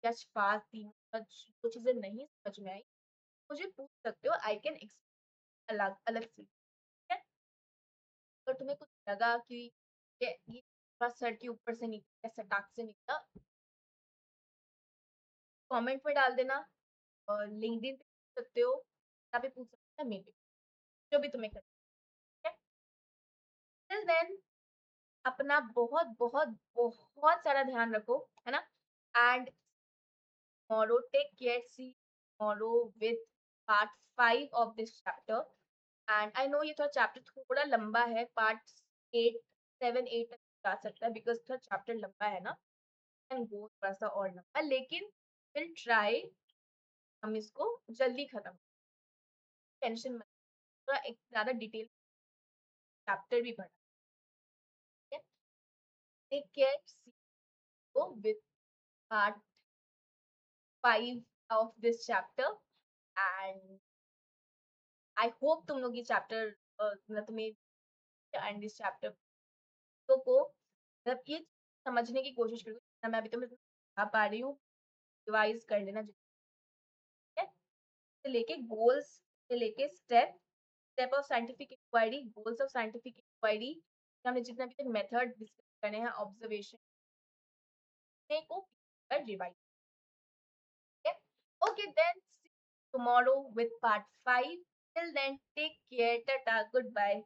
जस्ट पास थी वो चीज़ें नहीं समझ में आई, मुझे पूछ सकते हो आई कैन एक्सप्लेन अलग अलग से, ठीक है? अगर तुम्हें कुछ लगा कि ये थोड़ा सर के ऊपर से निकला, सटाक से निकला, कमेंट में डाल देना, और लिंक्डइन पे पूछ सकते हो, यहाँ पे पूछ सकते हो, मेरे पे, जो भी तुम्हें करना है। टिल देन अपना बहुत बहुत बहुत सारा ध्यान रखो, है ना? And tomorrow, take care, see tomorrow with part 5 of this chapter. And I know ये थोड़ा चैप्टर थोड़ा लंबा है, पार्ट 8 7 8 तक जा सकता है, बिकॉज थोड़ा चैप्टर लंबा है ना, एंड वो थोड़ा सा और लंबा, लेकिन विल ट्राई हम इसको जल्दी खत्म, टेंशन मत, थोड़ा एक ज्यादा डिटेल चैप्टर भी पढ़ा, ठीक है? Take care, see you with part 5 of this chapter, and I hope तुम लोग ये चैप्टर तुम्हें एंड इस चैप्टर को मतलब ये समझने की कोशिश करो, जितना मैं अभी तुम्हें बता पा रही हूँ, रिवाइज कर लेना, जितना से लेके गोल्स से लेके step of scientific inquiry, goals of scientific inquiry, हमने जितना भी तक मेथड डिस्कस करने हैं, ऑब्जर्वेशन को revise, okay, then see you tomorrow with part 5. Till then, take care, tata, goodbye.